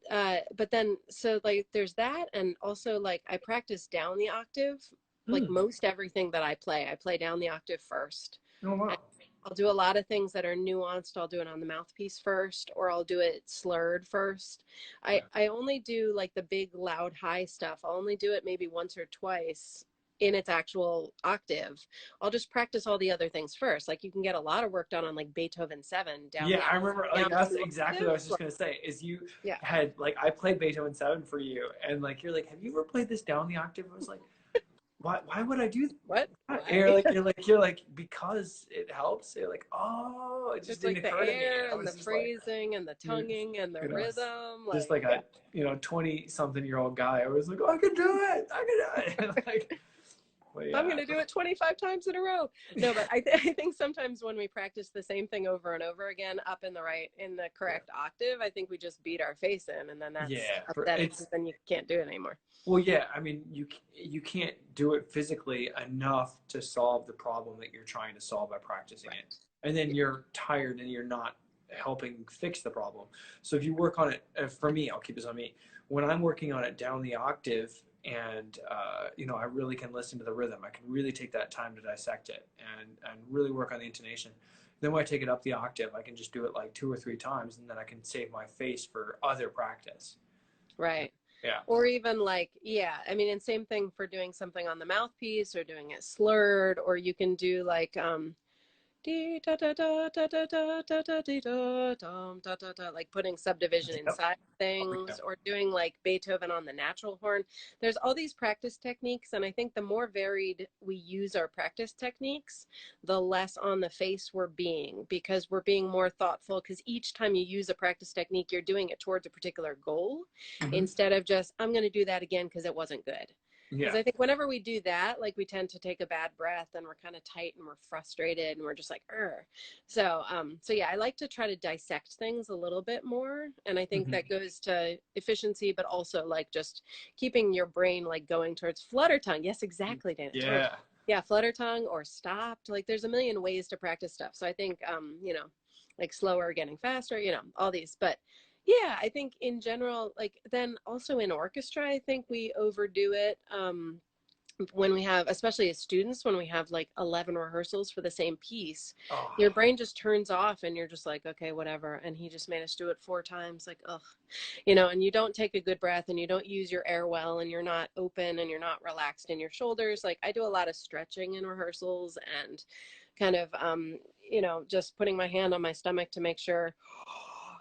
S2: then so like there's that, and also like I practice down the octave. Like
S1: Mm.
S2: most everything that I play down the octave first.
S1: Oh
S2: And
S1: wow.
S2: I'll do a lot of things that are nuanced. I'll do it on the mouthpiece first, or I'll do it slurred first.
S1: Yeah.
S2: I only do like the big loud high stuff. I'll only do it maybe once or twice in its actual octave. I'll just practice all the other things first. Like you can get a lot of work done on like Beethoven 7 down
S1: Yeah,
S2: the
S1: I remember
S2: down
S1: like that's
S2: two
S1: exactly what I was
S2: octaves.
S1: just gonna say is you
S2: Yeah.
S1: had like I played Beethoven 7 for you and like you're like, have you ever played this down the octave? I was like, why would I do
S2: What?
S1: that? And
S2: Why?
S1: you're like because it helps. You're like, oh, it just
S2: It's
S1: didn't
S2: like the
S1: occur to me.
S2: air
S1: I
S2: and the
S1: was just like,
S2: phrasing and the
S1: you
S2: tonguing and the
S1: you know,
S2: rhythm.
S1: just
S2: Like,
S1: like
S2: yeah.
S1: a 20-something-year-old guy. I was like, oh, I can do it. I can do it. And like, well,
S2: I'm
S1: yeah.
S2: going to do it 25 times in a row. No, but I think sometimes when we practice the same thing over and over again up in the right, in the
S1: Yeah.
S2: correct octave, I think we just beat our face in, and then that's
S1: Yeah,
S2: upsetting because
S1: it's
S2: then you can't do it anymore.
S1: well, yeah. I mean, you can't do it physically enough to solve the problem that you're trying to solve by practicing
S2: Right.
S1: it, and then you're tired and you're not helping fix the problem. So if you work on it, for me, I'll keep this on me. When I'm working on it down the octave, and I really can listen to the rhythm. I can really take that time to dissect it and really work on the intonation. Then when I take it up the octave, I can just do it like 2 or 3 times, and then I can save my face for other practice.
S2: Right.
S1: Yeah.
S2: Or even like, yeah, I mean, and same thing for doing something on the mouthpiece or doing it slurred, or you can do like, dee da da da da da da da da dee da dum da da da, like putting subdivision
S1: Yep.
S2: inside
S1: Oh, yeah.
S2: things, or doing like Beethoven on the natural horn. There's all these practice techniques, and I think the more varied we use our practice techniques, the less on the face we're being, because we're being more thoughtful, because each time you use a practice technique, you're doing it towards a particular goal
S1: Hmm.
S2: instead of just, I'm going to do that again because it wasn't good. Because
S1: Yeah.
S2: I think whenever we do that, like we tend to take a bad breath and we're kind of tight and we're frustrated and we're just like, so yeah, I like to try to dissect things a little bit more. And I think
S1: Hmm.
S2: that goes to efficiency, but also like just keeping your brain like going towards flutter tongue. Yes, exactly, Dana. Totally.
S1: Yeah.
S2: Yeah, flutter tongue or stopped. Like there's a million ways to practice stuff. So I think, like slower, getting faster, all these. But yeah, I think in general, like then also in orchestra, I think we overdo it. When we have, especially as students, when we have like 11 rehearsals for the same piece,
S1: Oh,
S2: your brain just turns off and you're just like, okay, whatever. And he just made us do it 4 times. Like, ugh, and you don't take a good breath and you don't use your air well and you're not open and you're not relaxed in your shoulders. Like I do a lot of stretching in rehearsals and kind of, just putting my hand on my stomach to make sure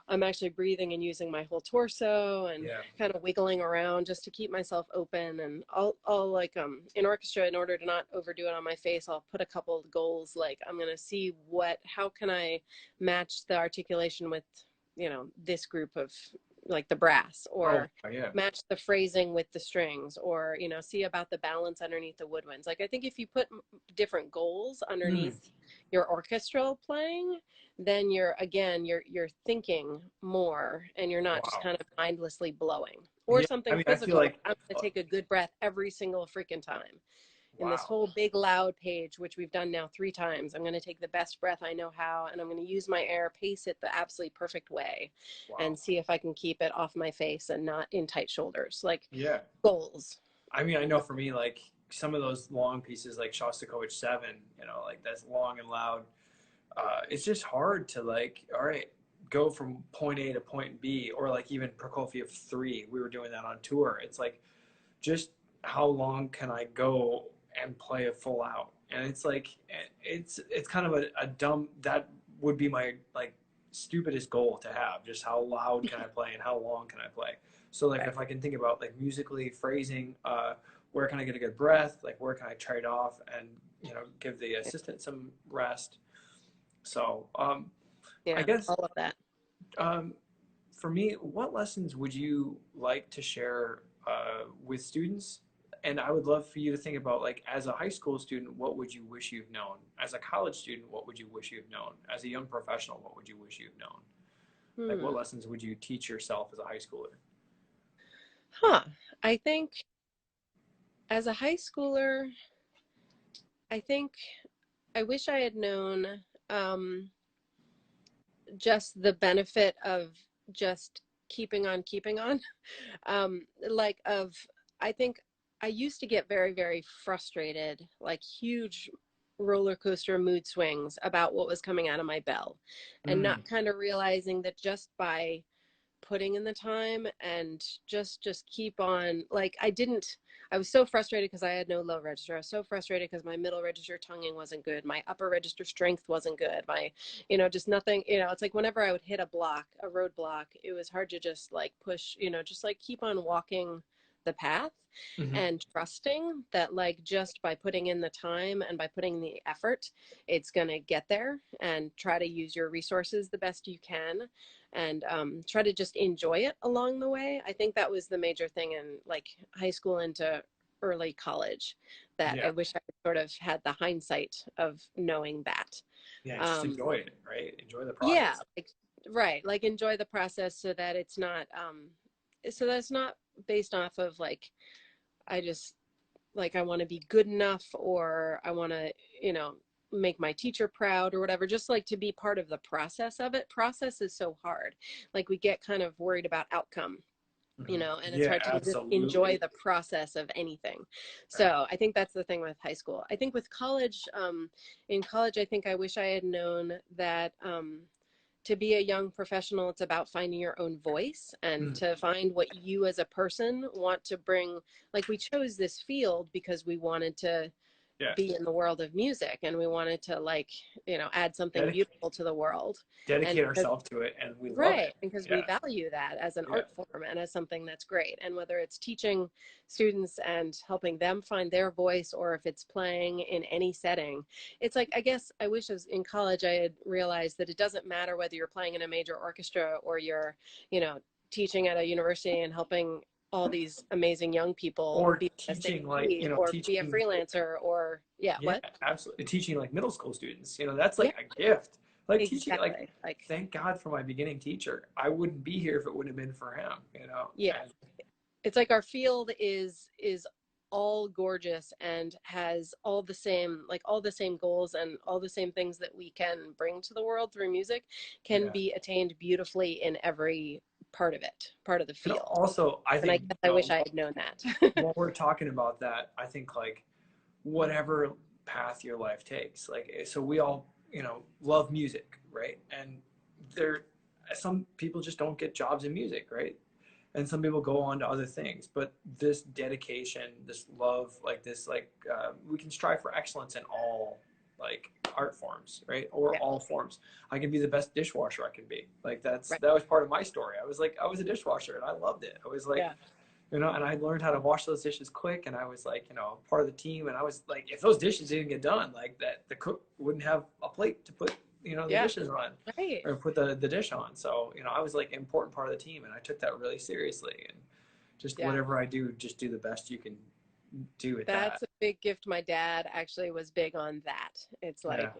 S2: I'm actually breathing and using my whole torso and
S1: yeah.
S2: kind of wiggling around just to keep myself open. And I'll like in orchestra, in order to not overdo it on my face, I'll put a couple of goals, like I'm gonna see how can I match the articulation with this group of like the brass,
S1: Oh,
S2: or
S1: yeah.
S2: match the phrasing with the strings, or see about the balance underneath the woodwinds. Like I think if you put different goals
S1: Mm.
S2: underneath your orchestral playing, then you're thinking more and you're not just
S1: Wow.
S2: kind of mindlessly blowing. Or
S1: Yeah. I
S2: something
S1: mean, I feel
S2: physical, like
S1: like,
S2: I'm going to
S1: uh,
S2: take a good breath every single freaking time. In this
S1: wow.
S2: whole big loud page, which we've done now 3 times, I'm going to take the best breath I know how, and I'm going to use my air, pace it the absolutely perfect way,
S1: Wow.
S2: and see if I can keep it off my face and not in tight shoulders. Like
S1: Yeah.
S2: goals.
S1: I mean, I know for me, like some of those long pieces, like Shostakovich 7, like that's long and loud. It's just hard to like, all right, go from point A to point B, or like even Prokofiev 3. We were doing that on tour. It's like, just how long can I go and play a full out? And it's like, it's kind of a dumb, that would be my like stupidest goal to have. Just how loud can I play and how long can I play? So like
S2: Right.
S1: if I can think about like musically phrasing, where can I get a good breath? Like where can I trade off and give the assistant some rest? So I
S2: Yeah,
S1: guess
S2: all of that.
S1: um, for me, what lessons would you like to share with students? And I would love for you to think about, like, as a high school student, what would you wish you've known? As a college student, what would you wish you've known? As a young professional, what would you wish you've known? Like, what
S2: Hmm.
S1: lessons would you teach yourself as a high schooler?
S2: Huh. I think as a high schooler, I think I wish I had known um, just the benefit of just keeping on. Like of, I think I used to get very, very frustrated, like huge roller coaster mood swings about what was coming out of my bell, and
S1: Mm,
S2: not kind of realizing that just by putting in the time and just keep on, like I was so frustrated because I had no low register. I was so frustrated because my middle register tonguing wasn't good, my upper register strength wasn't good, my, just nothing, it's like whenever I would hit a roadblock, it was hard to just like push, just like keep on walking the path,
S1: hmm.
S2: and trusting that, like, just by putting in the time and by putting the effort, it's going to get there, and try to use your resources the best you can, and try to just enjoy it along the way. I think that was the major thing in like high school into early college, that
S1: Yeah.
S2: I wish I sort of had the hindsight of knowing that.
S1: Yeah. Just
S2: Um,
S1: enjoy it, right? Enjoy the
S2: yeah,
S1: process.
S2: like, right, like enjoy the process so that it's not based off of like I just like I want to be good enough, or I want to, you know, make my teacher proud or whatever, just like to be part of the process of it. Process is so hard. Like we get kind of worried about outcome,
S1: Hmm.
S2: and it's
S1: Yeah,
S2: hard to just enjoy
S1: absolutely.
S2: the process of anything.
S1: Right.
S2: So I think that's the thing with high school. I think with college, in college, I think I wish I had known that to be a young professional, it's about finding your own voice and
S1: Mm,
S2: to find what you as a person want to bring. Like we chose this field because we wanted to
S1: yeah.
S2: be in the world of music, and we wanted to, like, add something
S1: Dedic
S2: beautiful to the world. And
S1: dedicate
S2: because,
S1: ourselves to it, and we love
S2: right,
S1: it.
S2: because we
S1: Yeah.
S2: value that as an
S1: Yeah.
S2: art form and as something that's great. And whether it's teaching students and helping them find their voice, or if it's playing in any setting, it's like, I guess I wish as in college I had realized that it doesn't matter whether you're playing in a major orchestra or you're, you know, teaching at a university and helping all these amazing young people
S1: Or
S2: be the best they
S1: teaching,
S2: can
S1: like,
S2: be, or be a
S1: teaching.
S2: freelancer, or yeah,
S1: Yeah,
S2: what?
S1: absolutely. Teaching like middle school students, that's
S2: Yeah,
S1: like a gift. Like teaching, like,
S2: exactly. Like,
S1: thank God for my beginning teacher. I wouldn't be here if it wouldn't have been for him.
S2: yeah,
S1: And
S2: it's like our field is all gorgeous and has all the same goals, and all the same things that we can bring to the world through music can
S1: yeah.
S2: be attained beautifully in every part of the
S1: And
S2: field.
S1: also, I
S2: And I
S1: think,
S2: guess I wish I had known that.
S1: while we're talking about that, I think, like, whatever path your life takes, like, so we all, love music, right? And there, some people just don't get jobs in music, right? And some people go on to other things, but this dedication, this love, like this, like, we can strive for excellence in all, like, art forms, right? Or
S2: Yeah,
S1: all forms. I can be the best dishwasher I can be. Like,
S2: right.
S1: that was part of my story. I was a dishwasher and I loved it. I was like,
S2: Yeah,
S1: and I learned how to wash those dishes quick, and I was like, part of the team, and I was like, if those dishes didn't get done, like, that, the cook wouldn't have a plate to put, the
S2: yeah,
S1: dishes on,
S2: right.
S1: or put the dish on. So, I was like an important part of the team, and I took that really seriously, and just
S2: Yeah,
S1: whatever I do, just do the best you can do at that.
S2: that's a big gift. My dad actually was big on that. It's
S1: Yeah.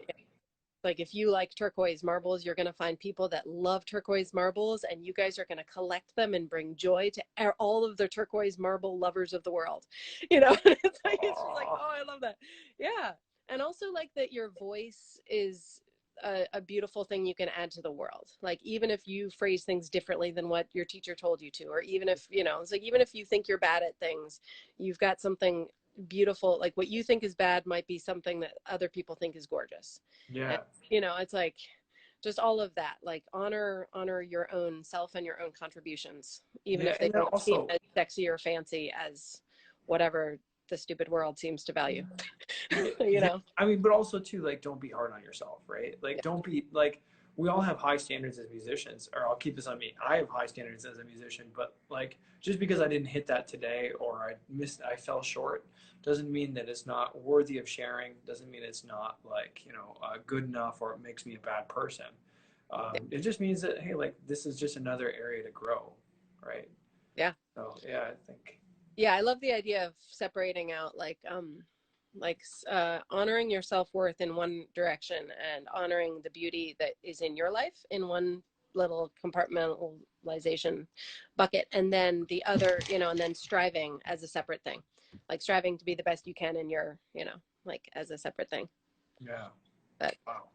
S2: like if you like turquoise marbles, you're going to find people that love turquoise marbles, and you guys are going to collect them and bring joy to all of the turquoise marble lovers of the world. It's just like,
S1: Oh,
S2: oh, I love that. Yeah. And also like that your voice is a beautiful thing you can add to the world. Like even if you phrase things differently than what your teacher told you to, or even if, it's like even if you think you're bad at things, you've got something beautiful. Like what you think is bad might be something that other people think is gorgeous. And
S1: yeah.
S2: it's like just all of that, like honor your own self and your own contributions, even
S1: Yeah.
S2: if they
S1: And then
S2: don't seem
S1: also,
S2: as sexy or fancy as whatever the stupid world seems to value.
S1: yeah,
S2: you
S1: yeah.
S2: know
S1: I mean, but also too, like, don't be hard on yourself, right? Like,
S2: yeah,
S1: don't be like, we all have high standards as musicians, or I'll keep this on me. I have high standards as a musician, but like, just because I didn't hit that today, or I fell short, doesn't mean that it's not worthy of sharing. Doesn't mean it's not, like, good enough, or it makes me a bad person. It just means that, hey, like this is just another area to grow, right?
S2: Yeah.
S1: So yeah, I think.
S2: Yeah, I love the idea of separating out honoring your self-worth in one direction and honoring the beauty that is in your life in one little compartmentalization bucket, and then the other, and then striving as a separate thing, like striving to be the best you can in your, like as a separate thing.
S1: Yeah.
S2: But
S1: Wow.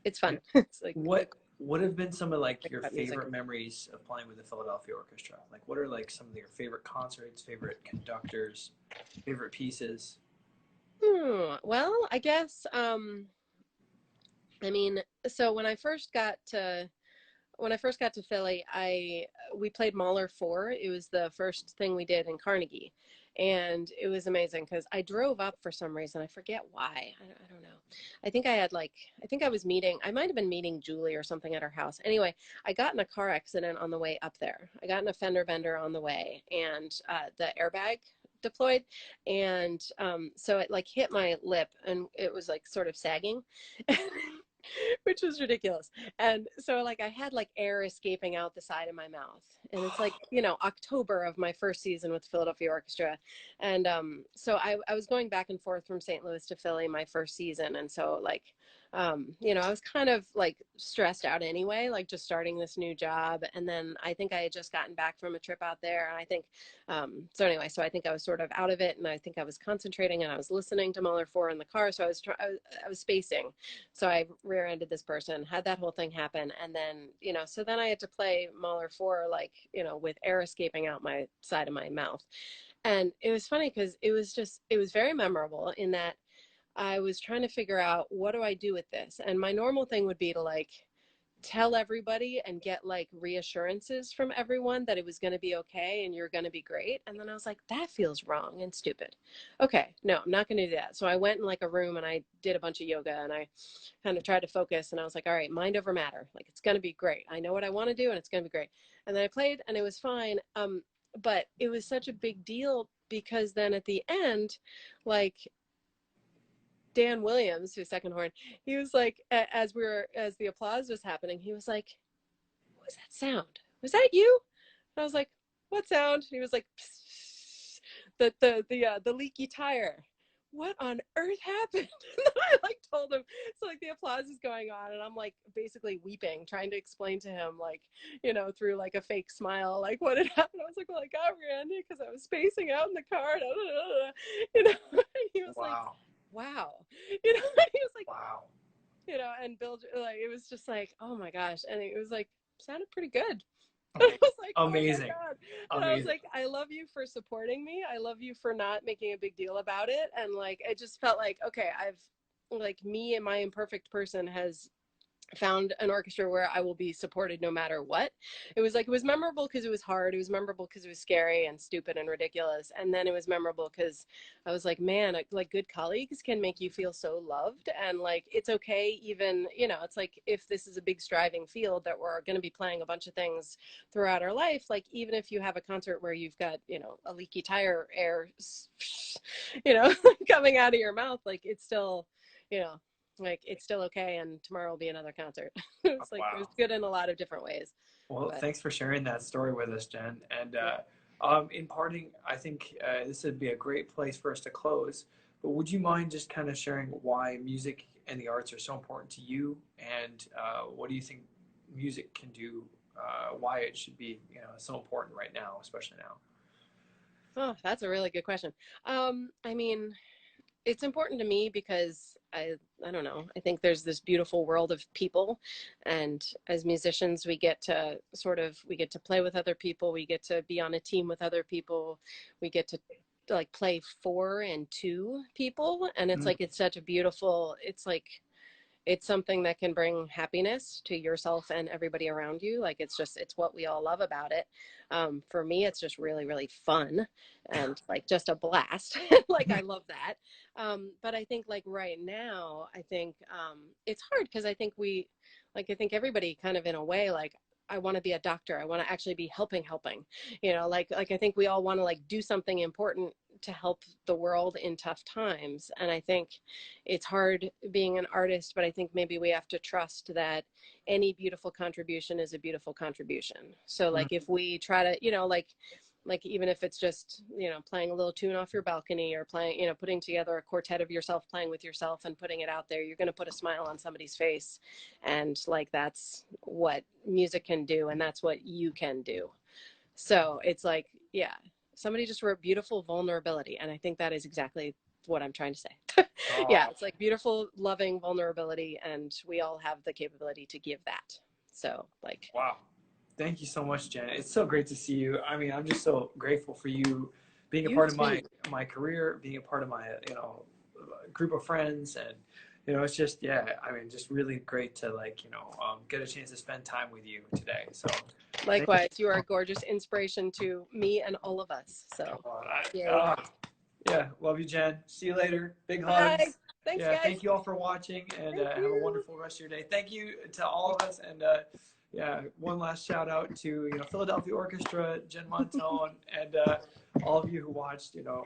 S2: it's fun.
S1: And
S2: It's like
S1: what have been some of like your
S2: music.
S1: favorite memories of playing with the Philadelphia Orchestra? Like what are like some of your favorite concerts, favorite conductors, favorite pieces?
S2: Well, I guess I mean, so when I first got to Philly, we played Mahler 4. It was the first thing we did in Carnegie, and it was amazing because I drove up for some reason. I forget why. I don't know. I think I might have been meeting Julie or something at her house. Anyway, I got in a car accident on the way up there. I got in a fender bender on the way, and the airbag deployed, and so it like hit my lip, and it was like sort of sagging. Which was ridiculous. And so like I had like air escaping out the side of my mouth. And it's like, October of my first season with the Philadelphia Orchestra. And so I was going back and forth from St. Louis to Philly my first season. And so like, I was kind of like stressed out anyway, like just starting this new job. And then I think I had just gotten back from a trip out there. And I think, so anyway, so I think I was sort of out of it, and I think I was concentrating, and I was listening to Mahler 4 in the car. So I was spacing. So I rear-ended this person, had that whole thing happen. And then, so then I had to play Mahler 4, like, with air escaping out my side of my mouth. And it was funny because it was very memorable in that I was trying to figure out, what do I do with this? And my normal thing would be to like tell everybody and get like reassurances from everyone that it was going to be okay and you're going to be great. And then I was like, that feels wrong and stupid. Okay, no, I'm not going to do that. So I went in like a room and I did a bunch of yoga, and I kind of tried to focus, and I was like, all right, mind over matter. Like, it's going to be great. I know what I want to do, and it's going to be great. And then I played and it was fine. But it was such a big deal because then at the end, like, Dan Williams, who's second horn, he was like, as the applause was happening, he was like, what was that sound? Was that you? And I was like, what sound? And he was like, the leaky tire. What on earth happened? And then I like told him. So like the applause is going on, and I'm like basically weeping, trying to explain to him, like, through like a fake smile, like what had happened. I was like, well, I got Randy because I was spacing out in the car. And he was like,
S1: Wow.
S2: wow. He was like,
S1: Wow.
S2: and Bill, like, it was just like, oh my gosh. And it was like, sounded pretty good. And I was like,
S1: Amazing.
S2: oh my God. And I was
S1: Amazing.
S2: like, I love you for supporting me. I love you for not making a big deal about it. And like, it just felt like, okay, I've like, me and my imperfect person has found an orchestra where I will be supported no matter what. It was memorable because it was hard. It was memorable because it was scary and stupid and ridiculous. And then it was memorable because I was like, man, like good colleagues can make you feel so loved. And like, it's okay. Even, it's like, if this is a big striving field that we're going to be playing a bunch of things throughout our life, like even if you have a concert where you've got, a leaky tire air, coming out of your mouth, like it's still, like it's still okay, and tomorrow will be another concert. It's like, it was
S1: Wow.
S2: good in a lot of different ways.
S1: Well,
S2: But
S1: thanks for sharing that story with us, Jen. And
S2: yeah.
S1: in parting, I think this would be a great place for us to close. But would you mind just kind of sharing why music and the arts are so important to you, and what do you think music can do? Why it should be, so important right now, especially now.
S2: Oh, that's a really good question. I mean, it's important to me because I don't know. I think there's this beautiful world of people, and as musicians, we get to play with other people. We get to be on a team with other people. We get to like play for and to people, and it's
S1: Mm.
S2: like, it's such a beautiful. It's like, it's something that can bring happiness to yourself and everybody around you. Like, it's what we all love about it. For me, it's just really, really fun and like just a blast. Like, I love that. But I think like right now, I think it's hard because I think I think everybody kind of in a way, like, I want to be a doctor. I want to actually be helping, you know, like I think we all want to like do something important to help the world in tough times. And I think it's hard being an artist, but I think maybe we have to trust that any beautiful contribution is a beautiful contribution. So like if we try to, you know, like even if it's just, you know, playing a little tune off your balcony or playing, you know, putting together a quartet of yourself playing with yourself and putting it out there, you're going to put a smile on somebody's face. And like that's what music can do, and that's what you can do. So it's like, yeah, somebody just wrote beautiful vulnerability, and I think that is exactly what I'm trying to say. Yeah, it's like beautiful, loving vulnerability, and we all have the capability to give that. So like,
S1: wow. Thank you so much, Jen. It's so great to see you. I mean, I'm just so grateful for you being a
S2: you
S1: part of
S2: too.
S1: my career, being a part of my, you know, group of friends. And, you know, it's just, yeah, I mean, just really great to like, you know, get a chance to spend time with you today. So
S2: Likewise, you are a gorgeous inspiration to me and all of us.
S1: come
S2: So
S1: on.
S2: yay.
S1: Yeah, love you, Jen. See you later. Big
S2: Bye.
S1: hugs.
S2: Thanks,
S1: Yeah,
S2: guys.
S1: thank you all for watching, and
S2: Thank
S1: have a
S2: you.
S1: wonderful rest of your day. Thank you to all of us, and yeah, one last shout out to, you know, Philadelphia Orchestra, Jen Montone, and all of you who watched. You know,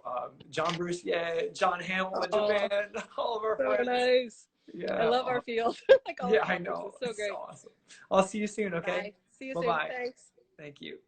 S1: John Bruce, yeah, John Hamill in
S2: Oh,
S1: Japan, all of our
S2: so
S1: friends.
S2: nice. I
S1: Yeah,
S2: love our field. Like all our
S1: yeah, I
S2: conferences.
S1: know.
S2: So
S1: It's so
S2: great.
S1: awesome. I'll see you soon. Okay.
S2: Bye. See you
S1: Bye
S2: soon.
S1: bye.
S2: Thanks.
S1: Thank you.